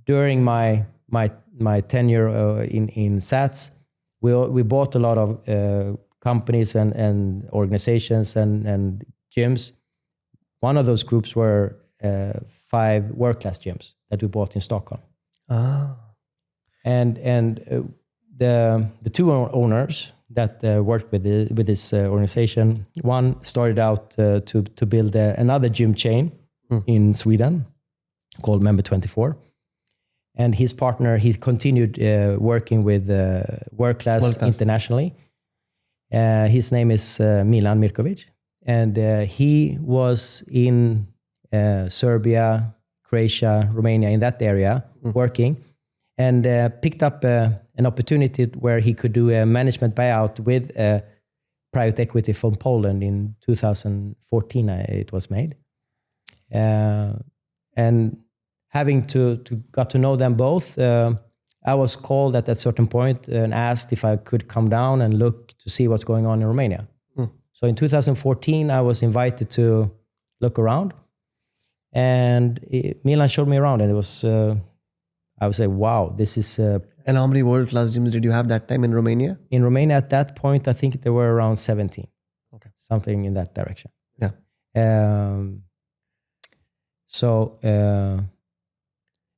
S2: during my tenure in SATS, we bought a lot of companies and organizations and gyms. One of those groups were 5 world-class gyms that we bought in Stockholm. And the 2 owners that worked with this organization, one started out to build another gym chain in Sweden called Member 24. And his partner, he continued working with world-class internationally. His name is Milan Mirkovic. And he was in Serbia, Croatia, Romania, in that area working. and picked up an opportunity where he could do a management buyout with private equity from Poland in 2014. It was made, and having got to know them both, I was called at a certain point and asked if I could come down and look to see what's going on in Romania. So in 2014, I was invited to look around, and Milan showed me around, and it was, I would say, wow, this is...
S1: And how many world-class gyms did you have that time in Romania?
S2: In Romania at that point, I think there were around 17.
S1: Okay.
S2: Something in that direction.
S1: Yeah.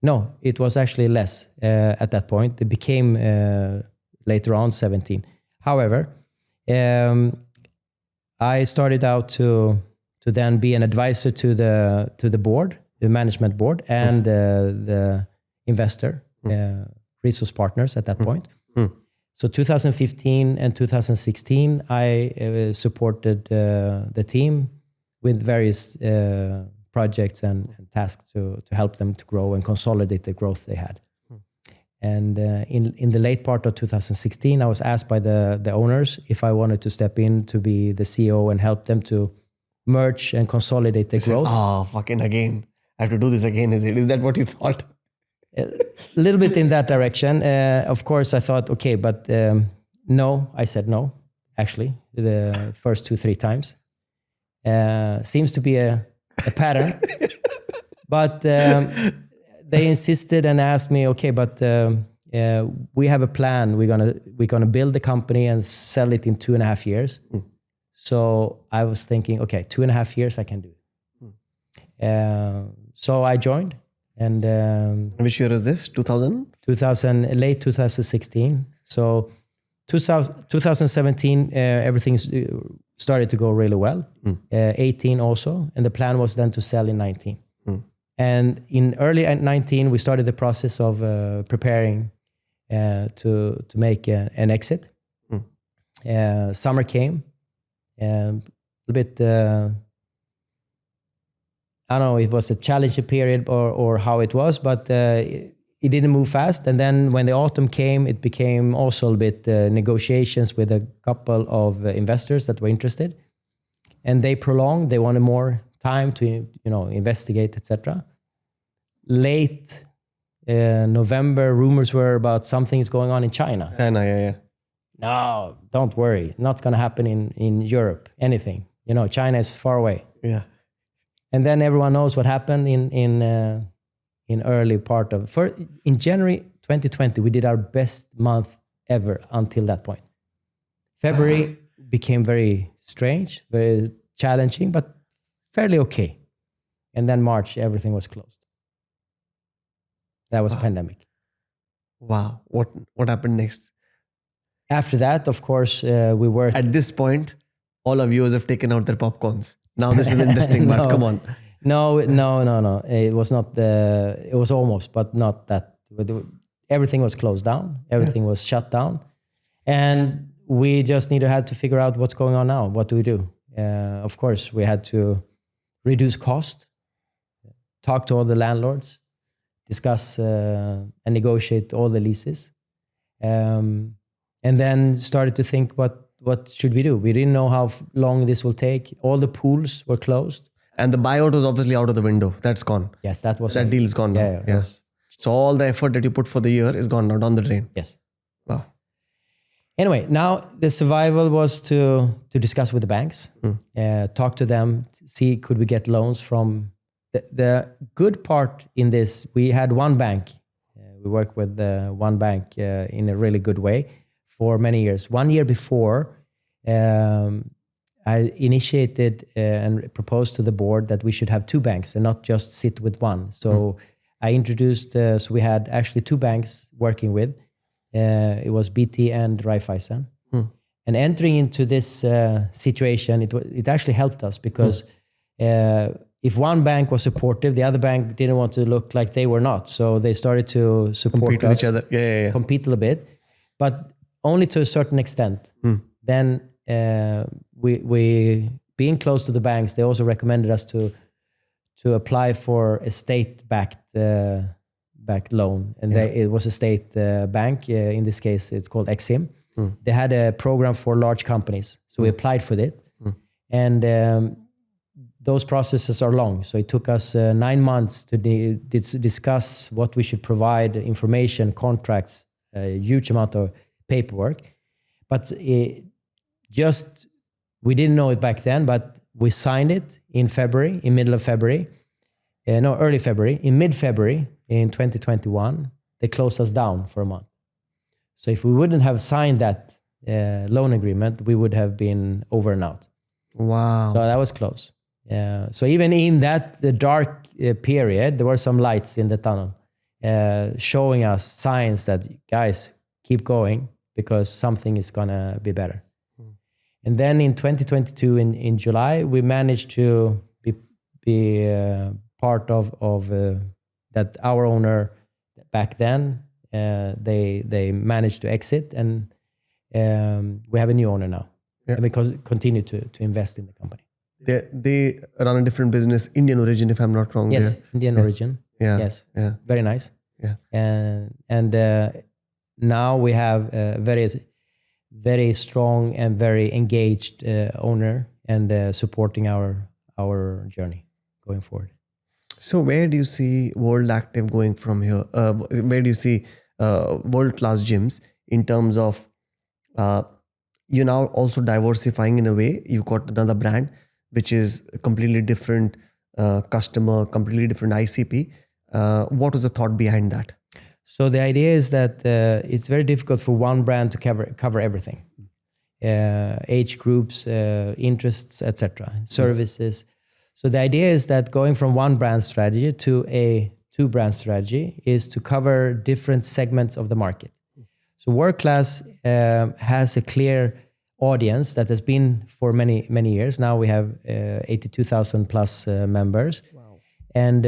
S2: No, it was actually less at that point. It became later on 17. However, I started out to then be an advisor to the board, the management board, and the investor, resource partners at that point. So 2015 and 2016, I supported the team with various projects and tasks to help them to grow and consolidate the growth they had. And in the late part of 2016, I was asked by the owners if I wanted to step in to be the CEO and help them to merge and consolidate the growth.
S1: Fucking again. I have to do this again, is it? Is that what you thought?
S2: A little bit in that direction. Of course, I thought, okay, but no, I said no, actually, the first 2-3 times. Seems to be a pattern. But they insisted and asked me, okay, but we have a plan. We're gonna build the company and sell it in 2.5 years. So I was thinking, okay, 2.5 years I can do it. So I joined. And
S1: which year is this? 2000?
S2: Late 2016. So 2017, everything started to go really well. 18 also, and the plan was then to sell in 19. And in early 19, we started the process of preparing to make an exit. Summer came, a little bit. I don't know, it was a challenging period or how it was, but it didn't move fast. And then when the autumn came, it became also a bit negotiations with a couple of investors that were interested. And they prolonged, they wanted more time to investigate, etc. Late November, rumors were about something's going on in China.
S1: China, yeah.
S2: No, don't worry. Not going to happen in Europe, anything. China is far away.
S1: Yeah.
S2: And then everyone knows what happened in early part of... In January 2020, we did our best month ever until that point. February became very strange, very challenging, but fairly okay. And then March, everything was closed. That was pandemic.
S1: Wow. What happened next?
S2: After that, of course, we worked...
S1: At this point, all our viewers have taken out their popcorns. Now this is interesting, but come on.
S2: No. It was not it was almost, but not that. Everything was closed down. Everything was shut down. And we just had to figure out what's going on now. What do we do? Of course, we had to reduce cost, talk to all the landlords, discuss and negotiate all the leases. And then started to think what should we do? We didn't know how long this will take. All the pools were closed.
S1: And the buyout was obviously out of the window. That's gone.
S2: Yes, that
S1: deal is gone now.
S2: Yeah.
S1: So all the effort that you put for the year is gone now, down the drain.
S2: Yes.
S1: Wow.
S2: Anyway, now the survival was to discuss with the banks, talk to them, see could we get loans from... The good part in this, we had one bank. We worked with one bank in a really good way for many years. 1 year before, I initiated and proposed to the board that we should have 2 banks and not just sit with one. So I introduced, so we had actually 2 banks working with. It was BT and Raiffeisen. And entering into this situation, it actually helped us because if one bank was supportive, the other bank didn't want to look like they were not. So they started to support
S1: compete
S2: us.
S1: With each other. Yeah.
S2: Compete a little bit, but only to a certain extent. Then we being close to the banks, they also recommended us to apply for a state-backed backed loan, and it was a state bank. In this case, it's called Exim. They had a program for large companies, so we applied for it, and those processes are long. So it took us 9 months to discuss what we should provide, information, contracts, a huge amount of paperwork. But we didn't know it back then, but we signed it in February, in middle of February. Early February. In mid-February in 2021, they closed us down for a month. So if we wouldn't have signed that loan agreement, we would have been over and out.
S1: Wow.
S2: So that was close. So even in that dark period, there were some lights in the tunnel showing us signs that, guys, keep going because something is going to be better. And then in 2022, in July, we managed to be part of that. Our owner back then, they managed to exit, and we have a new owner now. And we continue to invest in the company.
S1: They run a different business, Indian origin, if I'm not wrong.
S2: Yes, Indian origin.
S1: Yeah.
S2: Yes.
S1: Yeah.
S2: Very nice.
S1: Yeah.
S2: And now we have a very strong and very engaged owner, and supporting our journey going forward.
S1: So where do you see World Active going from here? Where do you see world-class gyms in terms of you're now also diversifying in a way? You've got another brand which is a completely different customer, completely different ICP. What was the thought behind that?
S2: So the idea is that it's very difficult for one brand to cover everything. Age groups, interests, etc., services. So the idea is that going from one brand strategy to a two-brand strategy is to cover different segments of the market. So World Class has a clear audience that has been for many years. Now we have 82,000 plus members. Wow. And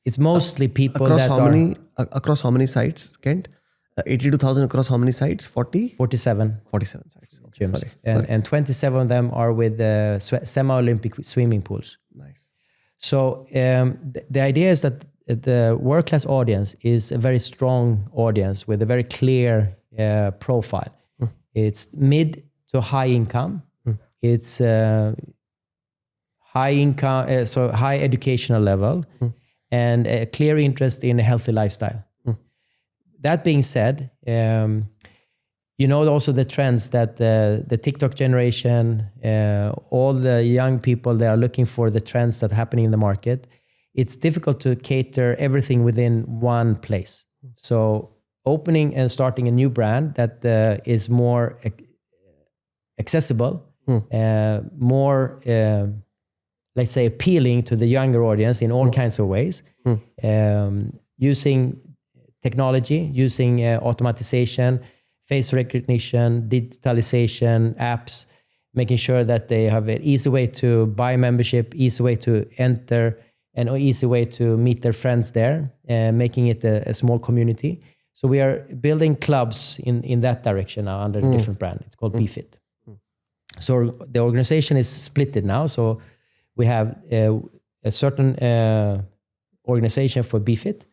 S2: it's mostly people
S1: across how many sites, Kent? 82,000 across how many sites? 47 sites. Okay.
S2: Gyms. And 27 of them are with semi-Olympic swimming pools.
S1: Nice.
S2: So the idea is that the World Class audience is a very strong audience with a very clear profile. It's mid to high income. It's high income, so high educational level, and a clear interest in a healthy lifestyle. That being said, also the trends that the TikTok generation, all the young people, they are looking for the trends that are happening in the market. It's difficult to cater everything within one place. So opening and starting a new brand that is more accessible, more, let's say, appealing to the younger audience in all kinds of ways, using technology, using automatization, face recognition, digitalization, apps, making sure that they have an easy way to buy membership, easy way to enter, and an easy way to meet their friends there, making it a small community. So we are building clubs in that direction now under a different brand. It's called BeFit. So the organization is splitted now. So we have a certain organization for BeFit,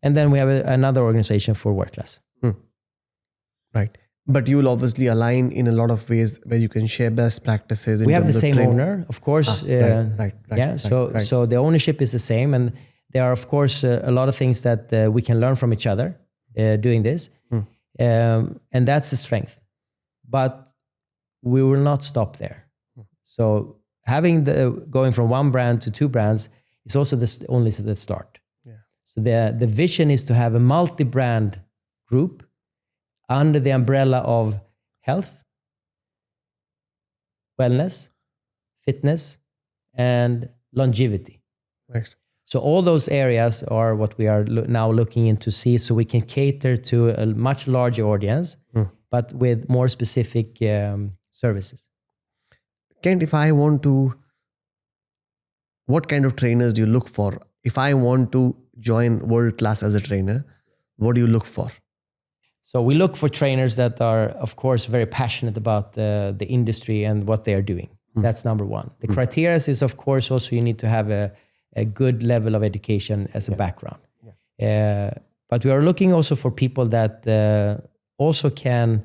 S2: and then we have another organization for World Class.
S1: Right. But you will obviously align in a lot of ways where you can share best practices.
S2: We have the same owner, of course.
S1: Right.
S2: Yeah. So the ownership is the same, and there are, of course, a lot of things that we can learn from each other doing this, and that's the strength. But we will not stop there. So going from one brand to two brands is also only the start. Yeah. So the vision is to have a multi-brand group under the umbrella of health, wellness, fitness, and longevity.
S1: Right.
S2: So all those areas are what we are now looking into see, so we can cater to a much larger audience, but with more specific services.
S1: Kent, what kind of trainers do you look for? If I want to join World Class as a trainer, what do you look for?
S2: So we look for trainers that are, of course, very passionate about the industry and what they are doing. That's number one. The criteria is, of course, also you need to have a good level of education as a background. But we are looking also for people that also can,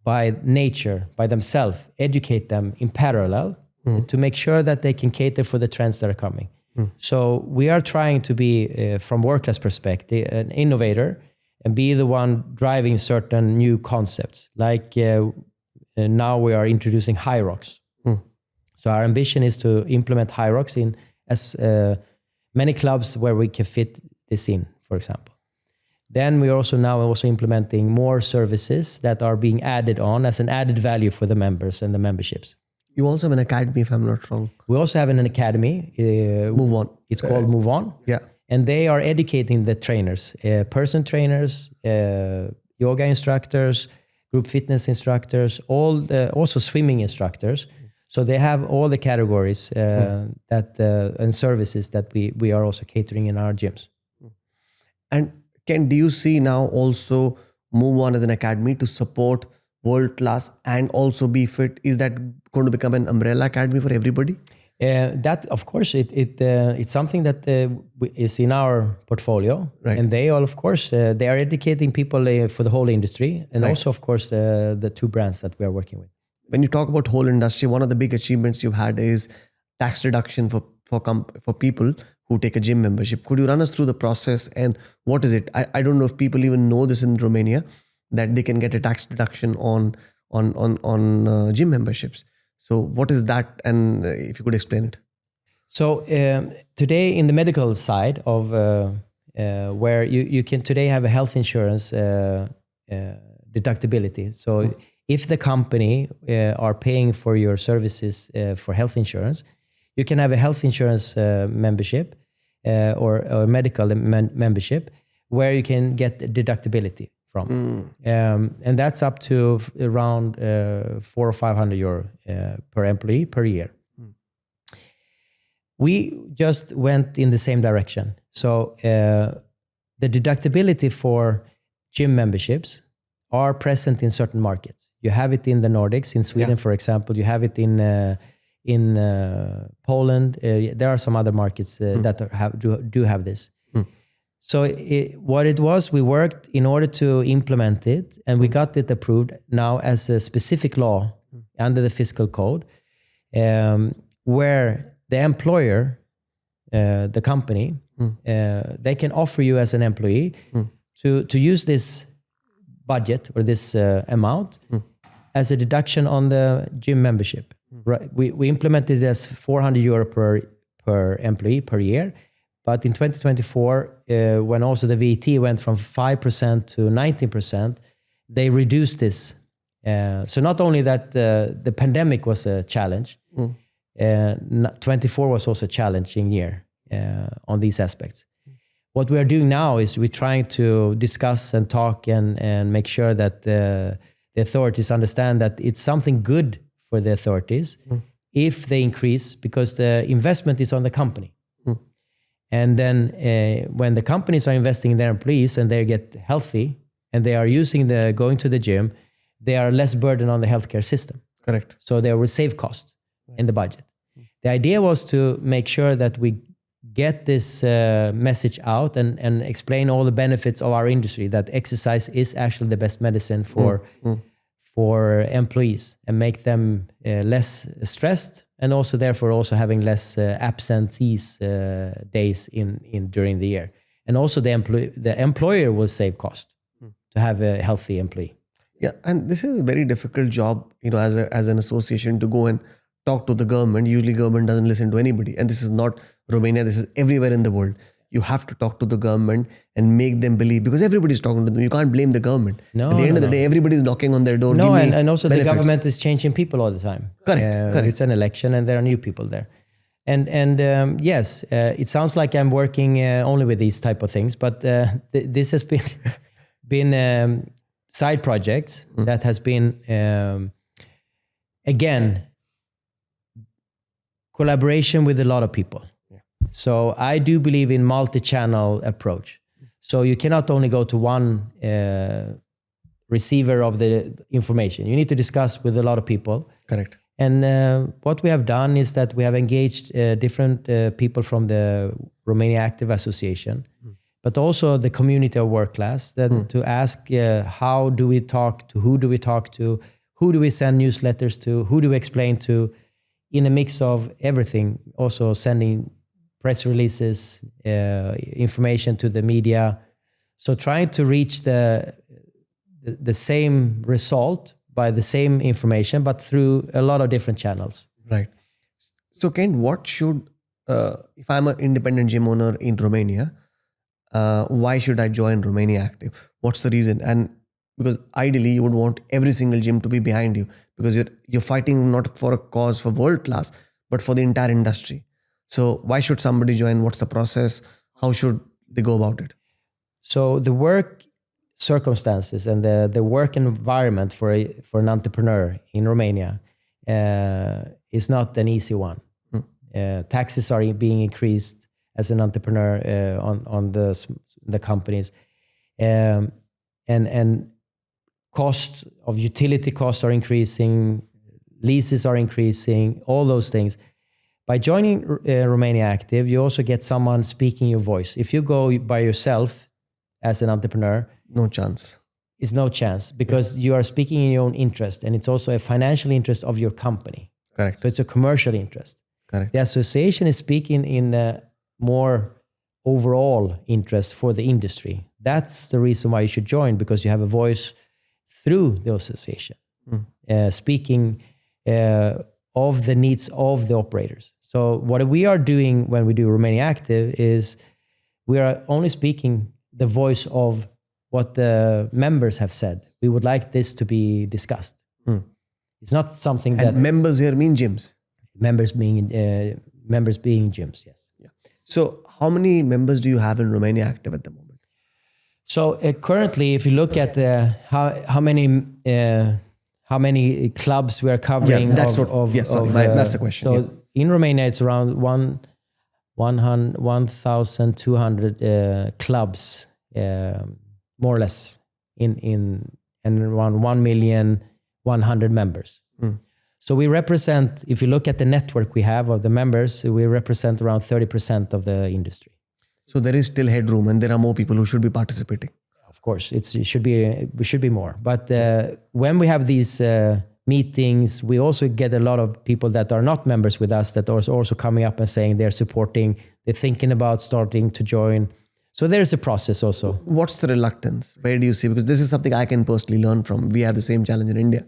S2: by nature, by themselves, educate them in parallel to make sure that they can cater for the trends that are coming. So we are trying to be, from work-class perspective, an innovator and be the one driving certain new concepts. Like now we are introducing high rocks. So our ambition is to implement high rocks in as many clubs where we can fit this in, for example. Then we are also implementing more services that are being added on as an added value for the members and the memberships.
S1: You also have an academy, if I'm not wrong.
S2: We also have an academy.
S1: Move On.
S2: It's called Move On.
S1: Yeah.
S2: And they are educating the trainers, person trainers, yoga instructors, group fitness instructors, also swimming instructors. So they have all the categories that and services that we are also catering in our gyms.
S1: And Ken, do you see now also Move On as an academy to support world class and also be fit? Is that going to become an umbrella academy for everybody?
S2: That, of course, it's something that is in our portfolio,
S1: right.
S2: And they all, of course, they are educating people for the whole industry, and also, of course, the two brands that we are working with.
S1: When you talk about whole industry, one of the big achievements you've had is tax reduction for people who take a gym membership. Could you run us through the process and what is it? I don't know if people even know this in Romania, that they can get a tax deduction on gym memberships. So what is that? And if you could explain it.
S2: So today in the medical side of where you can today have a health insurance deductibility. So if the company are paying for your services for health insurance, you can have a health insurance membership or medical membership where you can get deductibility from. And that's up to around 400 or 500 euro per employee per year. We just went in the same direction. So the deductibility for gym memberships are present in certain markets. You have it in the Nordics, in Sweden, for example. You have it in Poland. There are some other markets that do have this. So what it was, we worked in order to implement it, and we got it approved now as a specific law under the fiscal code, where the employer, the company, they can offer you as an employee to use this budget or this amount as a deduction on the gym membership. Right? We implemented it as 400 euro per employee per year. But in 2024, when also the VAT went from 5% to 19%, they reduced this. So not only that the pandemic was a challenge, 24 was also a challenging year on these aspects. What we are doing now is we're trying to discuss and talk and make sure that the authorities understand that it's something good for the authorities if they increase, because the investment is on the company. And then when the companies are investing in their employees and they get healthy and they are going to the gym, they are less burdened on the healthcare system.
S1: Correct.
S2: So they will save costs in the budget. The idea was to make sure that we get this message out and explain all the benefits of our industry, that exercise is actually the best medicine for employees and make them less stressed, and also therefore also having less absentees days during the year. And also the employer will save cost to have a healthy employee.
S1: Yeah, and this is a very difficult job, as an association, to go and talk to the government. Usually government doesn't listen to anybody. And this is not Romania, this is everywhere in the world. You have to talk to the government and make them believe, because everybody's talking to them. You can't blame the government. At the end of the day, everybody's knocking on their door.
S2: No, and also benefits. The government is changing people all the time.
S1: Correct.
S2: It's an election and there are new people there. And yes, it sounds like I'm working only with these type of things, but this has been side projects that has been, again, collaboration with a lot of people. So I do believe in multi-channel approach. So you cannot only go to one receiver of the information. You need to discuss with a lot of people.
S1: Correct.
S2: And what we have done is that we have engaged different people from the Romania Active Association but also the community of work class, then to ask how do we talk to, who do we talk to, who do we send newsletters to, who do we explain to, in a mix of everything, also sending press releases, information to the media. So trying to reach the same result by the same information, but through a lot of different channels.
S1: Right. So Kent, what should, if I'm an independent gym owner in Romania, why should I join Romania Active? What's the reason? And because ideally you would want every single gym to be behind you, because you're fighting not for a cause for world class, but for the entire industry. So why should somebody join? What's the process? How should they go about it?
S2: So the work circumstances and the work environment for an entrepreneur in Romania is not an easy one. Taxes are being increased as an entrepreneur on the companies, and cost of utility costs are increasing, leases are increasing, all those things. By joining Romania Active, you also get someone speaking your voice. If you go by yourself as an entrepreneur,
S1: no chance.
S2: It's no chance, because you are speaking in your own interest, and it's also a financial interest of your company.
S1: Correct.
S2: So it's a commercial interest.
S1: Correct.
S2: The association is speaking in a more overall interest for the industry. That's the reason why you should join, because you have a voice through the association, speaking of the needs of the operators. So what we are doing when we do Romania Active is we are only speaking the voice of what the members have said. We would like this to be discussed. It's not something that...
S1: And members here mean gyms?
S2: Members being gyms, yes.
S1: Yeah. So how many members do you have in Romania Active at the moment?
S2: So currently, if you look at how many clubs we are covering,
S1: that's the question.
S2: So in Romania, it's around 1,200 clubs, more or less, and around 1,100,000 members. So we represent, if you look at the network we have of the members, we represent around 30% of the industry.
S1: So there is still headroom, and there are more people who should be participating.
S2: Of course, it should be more. But when we have these meetings, we also get a lot of people that are not members with us that are also coming up and saying they're supporting, they're thinking about starting to join. So there's a process also.
S1: What's the reluctance? Where do you see? Because this is something I can personally learn from. We have the same challenge in India.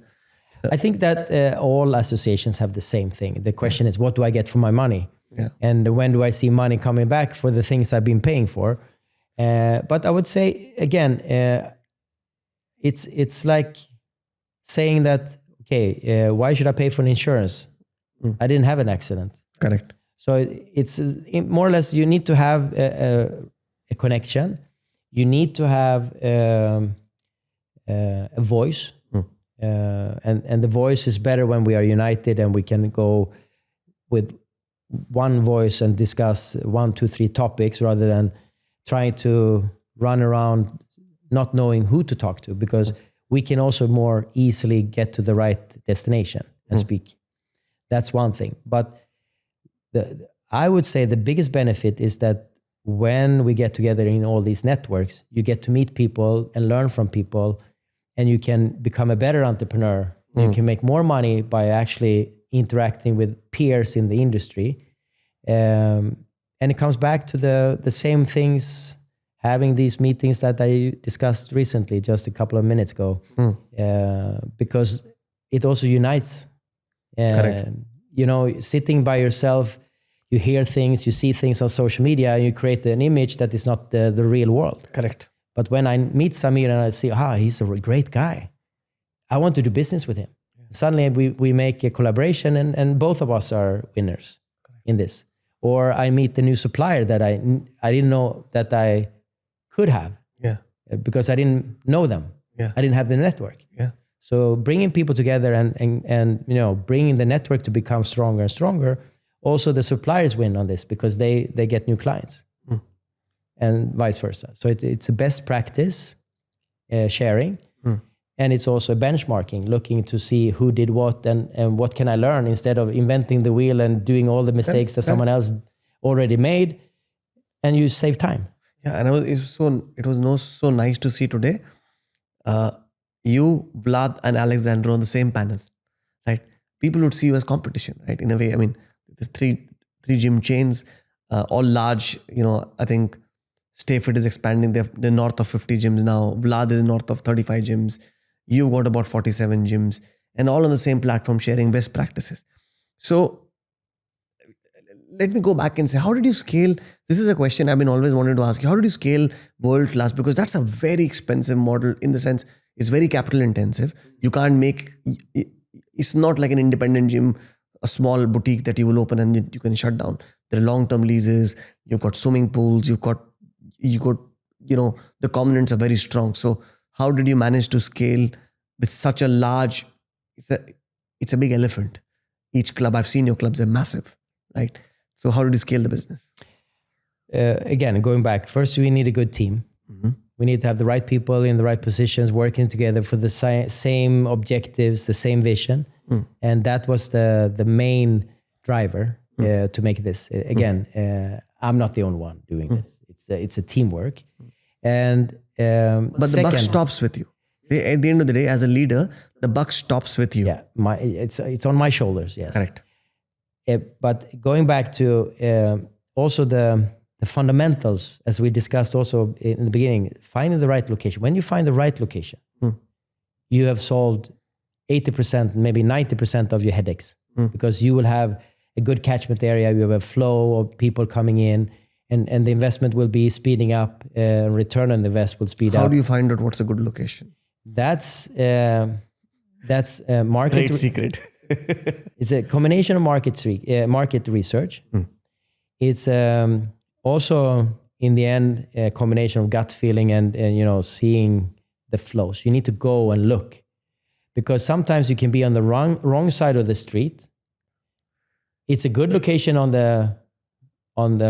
S2: I think that all associations have the same thing. The question is, what do I get for my money?
S1: Yeah.
S2: And when do I see money coming back for the things I've been paying for? But I would say, again, it's like saying that, okay, why should I pay for an insurance? I didn't have an accident.
S1: Correct.
S2: So it's more or less, you need to have a connection. You need to have a voice. And the voice is better when we are united and we can go with one voice and discuss 1, 2, 3 topics rather than trying to run around not knowing who to talk to, because we can also more easily get to the right destination and speak. That's one thing. But I would say the biggest benefit is that when we get together in all these networks, you get to meet people and learn from people, and you can become a better entrepreneur. You can make more money by actually interacting with peers in the industry. And it comes back to the same things, having these meetings that I discussed recently, just a couple of minutes ago, because it also unites.
S1: Correct.
S2: You know, sitting by yourself, you hear things, you see things on social media, and you create an image that is not the real world.
S1: Correct.
S2: But when I meet Samir and I see, he's a great guy, I want to do business with him. Suddenly we make a collaboration, and both of us are winners in this. Or I meet the new supplier that I didn't know that I could have, because I didn't know them. I didn't have the network. So bringing people together and you know, bringing the network to become stronger and stronger. Also, the suppliers win on this because they get new clients, and vice versa. So it's a best practice sharing. And it's also benchmarking, looking to see who did what and what can I learn, instead of inventing the wheel and doing all the mistakes that someone else already made, and you save time.
S1: Yeah, and it was so nice to see today. You, Vlad, and Alexander on the same panel, right? People would see you as competition, right? In a way, I mean, there's three gym chains, all large. I think Stayfit is expanding. They're north of 50 gyms now. Vlad is north of 35 gyms. You've got about 47 gyms, and all on the same platform, sharing best practices. So let me go back and say, how did you scale? This is a question I've been always wanted to ask you. How did you scale world class? Because that's a very expensive model in the sense it's very capital intensive. You can't make, it's not like an independent gym, a small boutique that you will open and you can shut down. There are long-term leases. You've got swimming pools. You got, the covenants are very strong. So how did you manage to scale with such a large, it's a big elephant. Each club, I've seen your clubs, they're massive, right? So how did you scale the business?
S2: Again, going back, first we need a good team.
S1: Mm-hmm.
S2: We need to have the right people in the right positions working together for the same objectives, the same vision. And that was the main driver to make this. Again, I'm not the only one doing this. It's a teamwork. And
S1: but the buck stops with you. At the end of the day, as a leader, the buck stops with you.
S2: Yeah, it's on my shoulders, yes.
S1: Correct.
S2: But going back to also the fundamentals, as we discussed also in the beginning, finding the right location. When you find the right location, you have solved 80%, maybe 90% of your headaches, because you will have a good catchment area, you have a flow of people coming in, and the investment will be speeding up, return on the invest will speed up.
S1: How do you find out what's a good location?
S2: That's market.
S1: Great secret.
S2: It's a combination of market research. It's also, in the end, a combination of gut feeling and seeing the flows. You need to go and look, because sometimes you can be on the wrong side of the street. It's a good location on the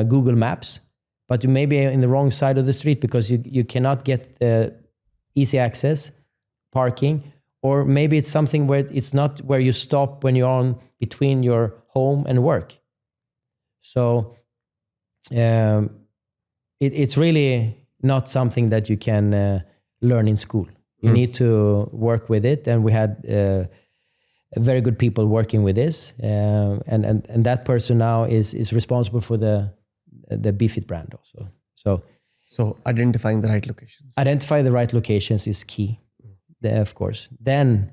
S2: Google Maps, but you may be in the wrong side of the street because you cannot get easy access, parking, or maybe it's something where it's not where you stop when you're on between your home and work. So it's really not something that you can learn in school. You need to work with it, and we had very good people working with this, and that person now is responsible for the BeFit brand also. So
S1: identifying the right locations.
S2: Identify the right locations is key, of course. Then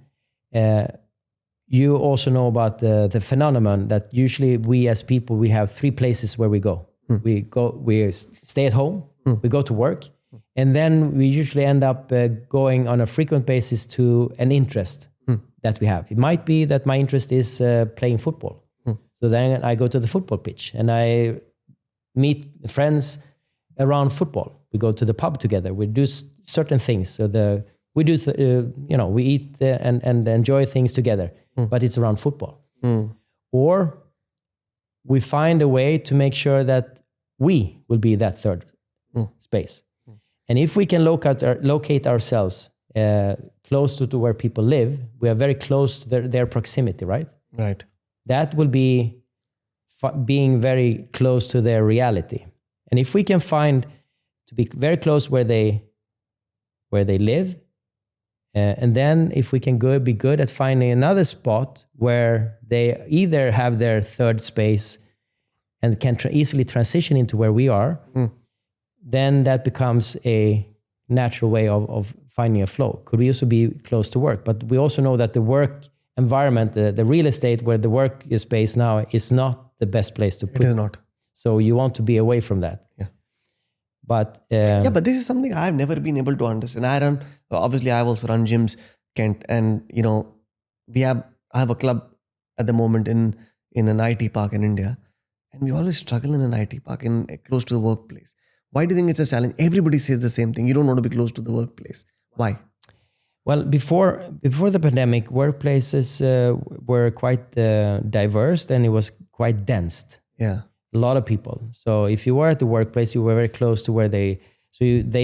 S2: you also know about the phenomenon that usually we as people, we have three places where we go. We stay at home, we go to work, and then we usually end up going on a frequent basis to an interest that we have. It might be that my interest is playing football. So then I go to the football pitch and I meet friends around football. We go to the pub together. We do certain things. So we eat and enjoy things together, but it's around football. Or we find a way to make sure that we will be that third space. And if we can locate ourselves close to where people live, we are very close to their proximity, right?
S1: Right.
S2: That will be being very close to their reality. And if we can find to be very close where they live, and then if we can be good at finding another spot where they either have their third space and can easily transition into where we are, then that becomes a natural way of finding a flow. Could we also be close to work? But we also know that the work environment, the real estate where the work is based now, is not the best place to put.
S1: It is not.
S2: So you want to be away from that.
S1: Yeah.
S2: But
S1: but this is something I've never been able to understand. Obviously I've also run gyms, Kent, and I have a club at the moment in an IT park in India, and we always struggle in an IT park close to the workplace. Why do you think it's a challenge? Everybody says the same thing. You don't want to be close to the workplace. Why?
S2: Well, before the pandemic, workplaces were quite diverse, and it was quite dense.
S1: Yeah.
S2: A lot of people. So if you were at the workplace, you were very close to where they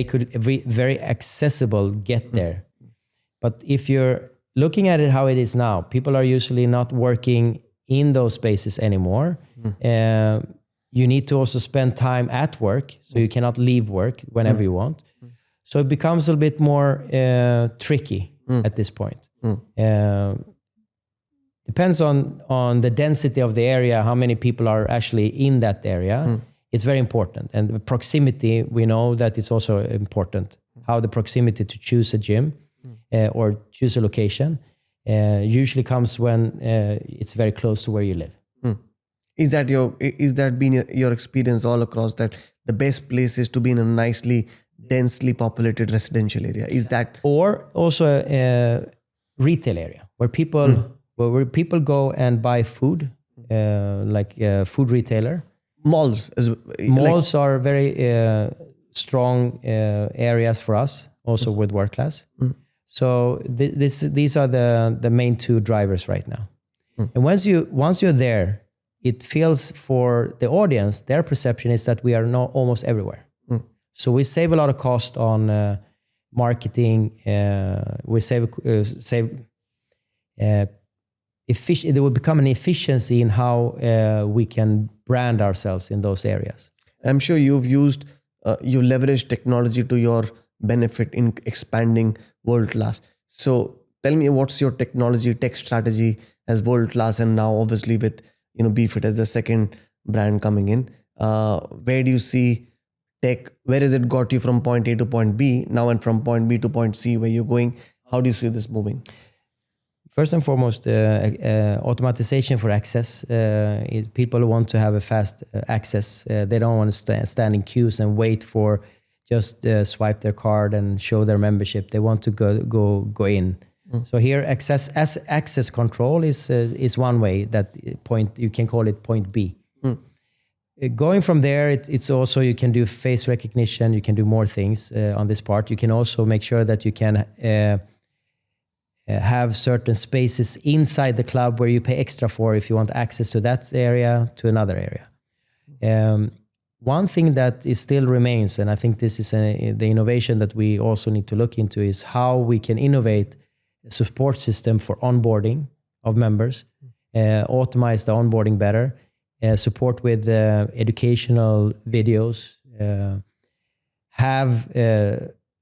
S2: could very accessible get there. But if you're looking at it how it is now, people are usually not working in those spaces anymore. you need to also spend time at work, so you cannot leave work whenever you want. So it becomes a little bit more tricky at this point. Depends on the density of the area, how many people are actually in that area. It's very important. And the proximity, we know that is also important. How the proximity to choose a gym or choose a location usually comes when it's very close to where you live.
S1: Is that been your experience all across, that the best place is to be in a nicely, densely populated residential area? Is that,
S2: or also a retail area where people go and buy food, like a food retailer.
S1: malls?
S2: Malls are very strong areas for us, also with work class. So these are the main two drivers right now. And once you're there, it feels for the audience, their perception is that we are not almost everywhere. So we save a lot of cost on marketing. We save there will become an efficiency in how we can brand ourselves in those areas.
S1: I'm sure you leveraged technology to your benefit in expanding world class. So tell me, what's your tech strategy as world class, and now obviously with BeFit as the second brand coming in? Where do you see tech? Where has it got you from point A to point B now, and from point B to point C where you're going? How do you see this moving?
S2: First and foremost, automatization for access. People want to have a fast access. They don't want to stand in queues and wait for just swipe their card and show their membership. They want to go in. So here, access control is one way that you can call it point B. Going from there, it's also, you can do face recognition. You can do more things on this part. You can also make sure that you can have certain spaces inside the club where you pay extra for if you want access to that area, to another area. One thing that still remains, and I think this is the innovation that we also need to look into, is how we can innovate a support system for onboarding of members, automate the onboarding better, support with educational videos, have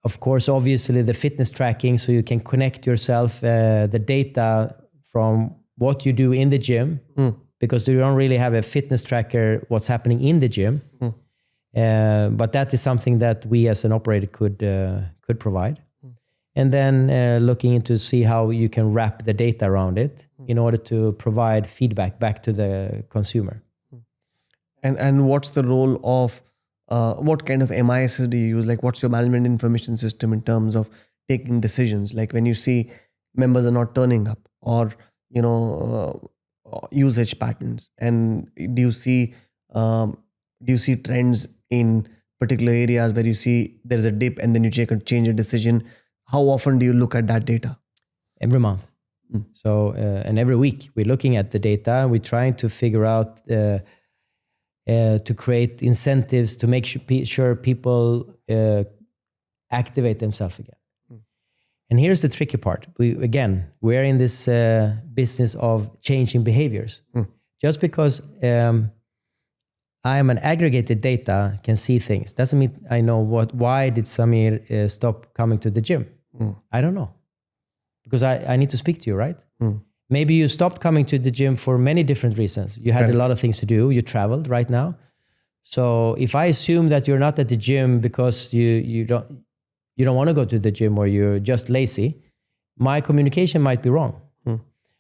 S2: of course, obviously, the fitness tracking, so you can connect yourself, the data from what you do in the gym, because you don't really have a fitness tracker, what's happening in the gym. But that is something that we as an operator could provide. And then looking into see how you can wrap the data around it in order to provide feedback back to the consumer.
S1: And what's the role of what kind of MISs do you use? Like, what's your management information system in terms of taking decisions? Like when you see members are not turning up, or usage patterns, and do you see trends in particular areas where you see there's a dip and then you change a decision? How often do you look at that data?
S2: Every month. So and every week we're looking at the data. We're trying to figure out to create incentives to make sure people activate themselves again. And here's the tricky part. We're in this business of changing behaviors. Just because I am an aggregated data, can see things, doesn't mean I know why did Samir stop coming to the gym? I don't know. Because I need to speak to you, right? Maybe you stopped coming to the gym for many different reasons. You had a lot of things to do. You traveled right now. So if I assume that you're not at the gym because you don't want to go to the gym, or you're just lazy, my communication might be wrong.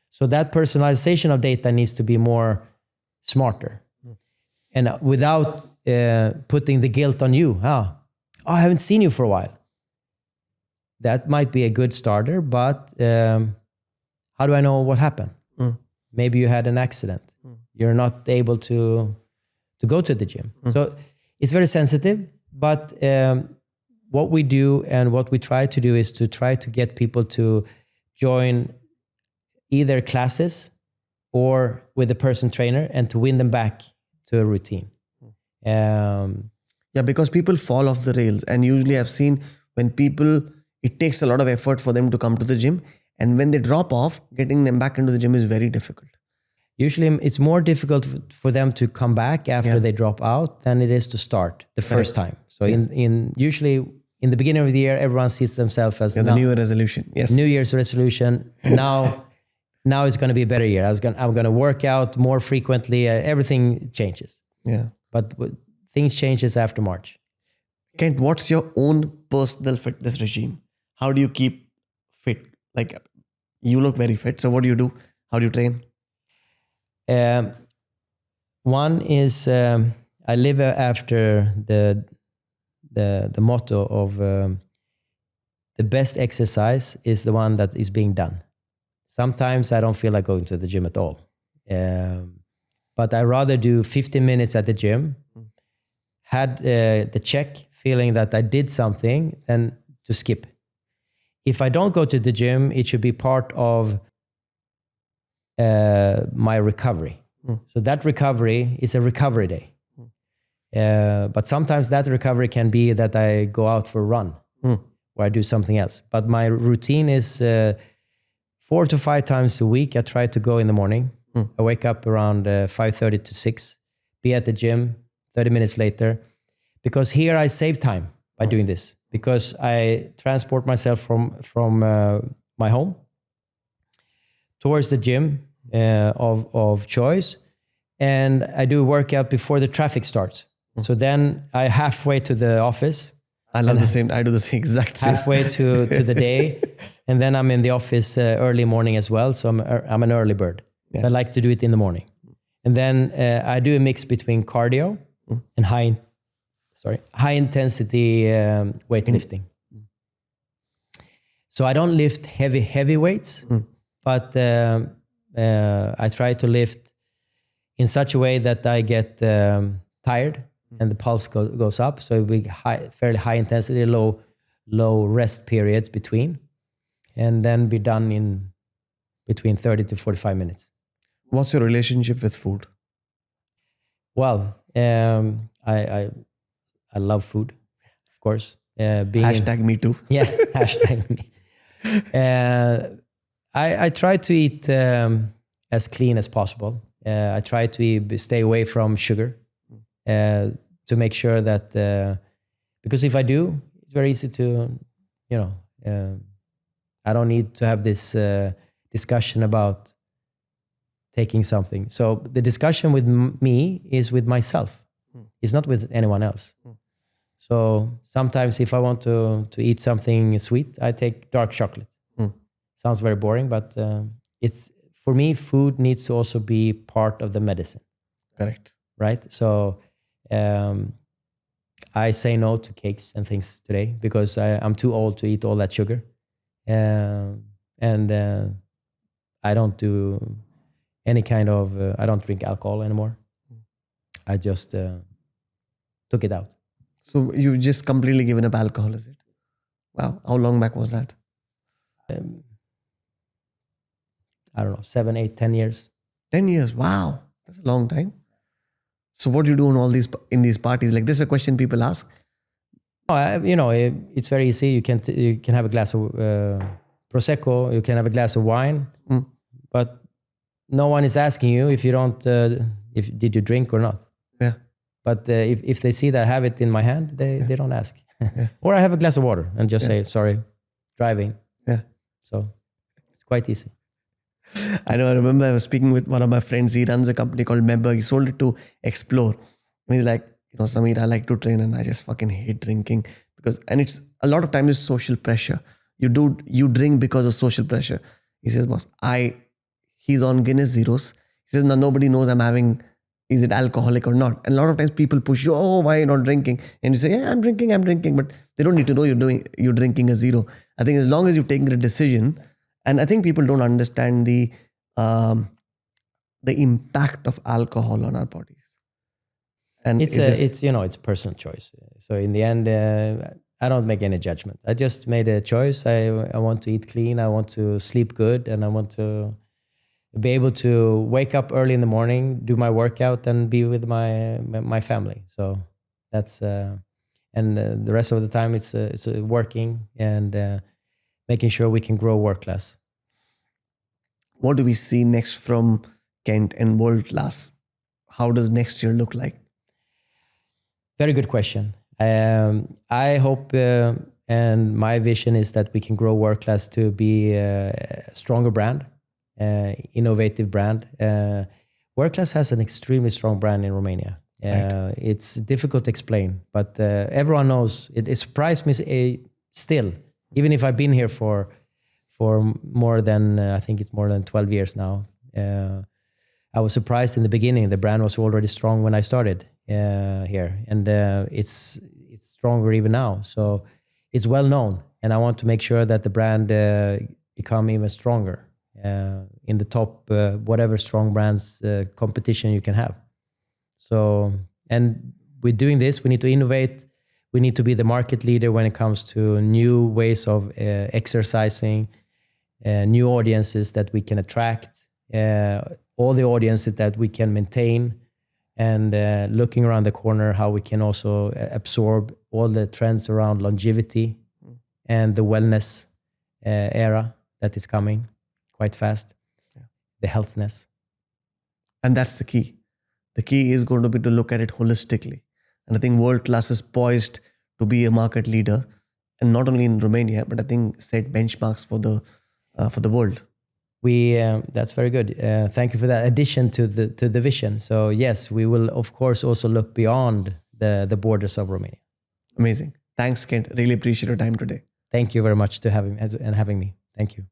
S2: So that personalization of data needs to be more smarter. And without putting the guilt on you. I haven't seen you for a while. That might be a good starter, but how do I know what happened? Maybe you had an accident. You're not able to go to the gym. So it's very sensitive, but what we do and what we try to do is to try to get people to join either classes or with a personal trainer, and to win them back to a routine.
S1: Because people fall off the rails, and usually I've seen when people, it takes a lot of effort for them to come to the gym, and when they drop off, getting them back into the gym is very difficult.
S2: Usually it's more difficult for them to come back after they drop out than it is to start the first time. So usually in the beginning of the year, everyone sees themselves as
S1: the New Year resolution. Yes.
S2: New Year's resolution. Now it's going to be a better year. I'm going to work out more frequently. Everything changes.
S1: Yeah.
S2: But things changes after March.
S1: Kent, what's your own personal fitness regime? How do you keep fit? Like, you look very fit. So what do you do? How do you train?
S2: One is I live after the motto of the best exercise is the one that is being done. Sometimes I don't feel like going to the gym at all. But I rather do 15 minutes at the gym, had the check, feeling that I did something, than to skip. If I don't go to the gym, it should be part of my recovery. So that recovery is a recovery day. But sometimes that recovery can be that I go out for a run or I do something else. But my routine is 4 to 5 times a week. I try to go in the morning. I wake up around 5:30 to 6, be at the gym 30 minutes later. Because here I save time by doing this. Because I transport myself from my home towards the gym of choice. And I do a workout before the traffic starts. So then I halfway to the office.
S1: I love the same. I do the same exact same.
S2: Halfway to the day. And then I'm in the office early morning as well. So I'm an early bird. Yeah. So I like to do it in the morning. And then I do a mix between cardio and high intensity weightlifting. So I don't lift heavy weights, but I try to lift in such a way that I get tired and the pulse goes up. So it will be fairly high intensity, low rest periods between, and then be done in between 30 to 45 minutes.
S1: What's your relationship with food?
S2: Well, I love food, of course.
S1: Hashtag me too.
S2: Yeah, hashtag me. I try to eat as clean as possible. I try to stay away from sugar to make sure that, because if I do, it's very easy to, I don't need to have this discussion about taking something. So the discussion with me is with myself. It's not with anyone else. So sometimes if I want to eat something sweet, I take dark chocolate. Sounds very boring, but it's, for me, food needs to also be part of the medicine.
S1: Correct.
S2: Right? So I say no to cakes and things today because I'm too old to eat all that sugar. And I don't do any kind of, I don't drink alcohol anymore. I just took it out.
S1: So you've just completely given up alcohol, is it? Wow. How long back was that?
S2: I don't know, 7, 8, 10 years.
S1: 10 years. Wow. That's a long time. So what do you do in these parties? Like, this is a question people ask.
S2: It's very easy. You can have a glass of Prosecco. You can have a glass of wine. But no one is asking you if you don't, did you drink or not?
S1: Yeah.
S2: But if they see that I have it in my hand, they don't ask.
S1: Yeah.
S2: Or I have a glass of water and just say, sorry, driving.
S1: Yeah.
S2: So it's quite easy.
S1: I know. I remember I was speaking with one of my friends. He runs a company called Member. He sold it to Explore. And he's like, Samir, I like to train and I just fucking hate drinking and it's a lot of times it's social pressure. You drink because of social pressure. He says, boss, he's on Guinness Zeros. He says, now nobody knows is it alcoholic or not? And a lot of times people push you, why are you not drinking? And you say, yeah, I'm drinking. But they don't need to know you're drinking a zero. I think as long as you've taken a decision, and I think people don't understand the impact of alcohol on our bodies. And
S2: it's personal choice. So in the end, I don't make any judgment. I just made a choice. I want to eat clean. I want to sleep good, and I want to be able to wake up early in the morning, do my workout, and be with my family. So that's and the rest of the time it's working and making sure we can grow world class.
S1: What do we see next from Kent and world class? How does next year look like?
S2: Very good question. I hope and my vision is that we can grow World Class to be a stronger brand, innovative brand. World Class has an extremely strong brand in Romania.
S1: Right.
S2: It's difficult to explain, but everyone knows. It surprised me still, even if I've been here for more than I think it's more than 12 years now. I was surprised in the beginning. The brand was already strong when I started here, and it's stronger even now. So it's well known, and I want to make sure that the brand become even stronger in the top whatever strong brands competition you can have. So, and with doing this, we need to innovate. We need to be the market leader when it comes to new ways of exercising, new audiences that we can attract, all the audiences that we can maintain, and looking around the corner how we can also absorb all the trends around longevity and the wellness era that is coming quite fast, the healthness.
S1: And that's the key. The key is going to be to look at it holistically. And I think World Class is poised to be a market leader, and not only in Romania, but I think set benchmarks for the world.
S2: That's very good. Thank you for that addition to the vision. So yes, we will of course also look beyond the borders of Romania.
S1: Amazing. Thanks, Kent. Really appreciate your time today.
S2: Thank you very much to having me. Thank you.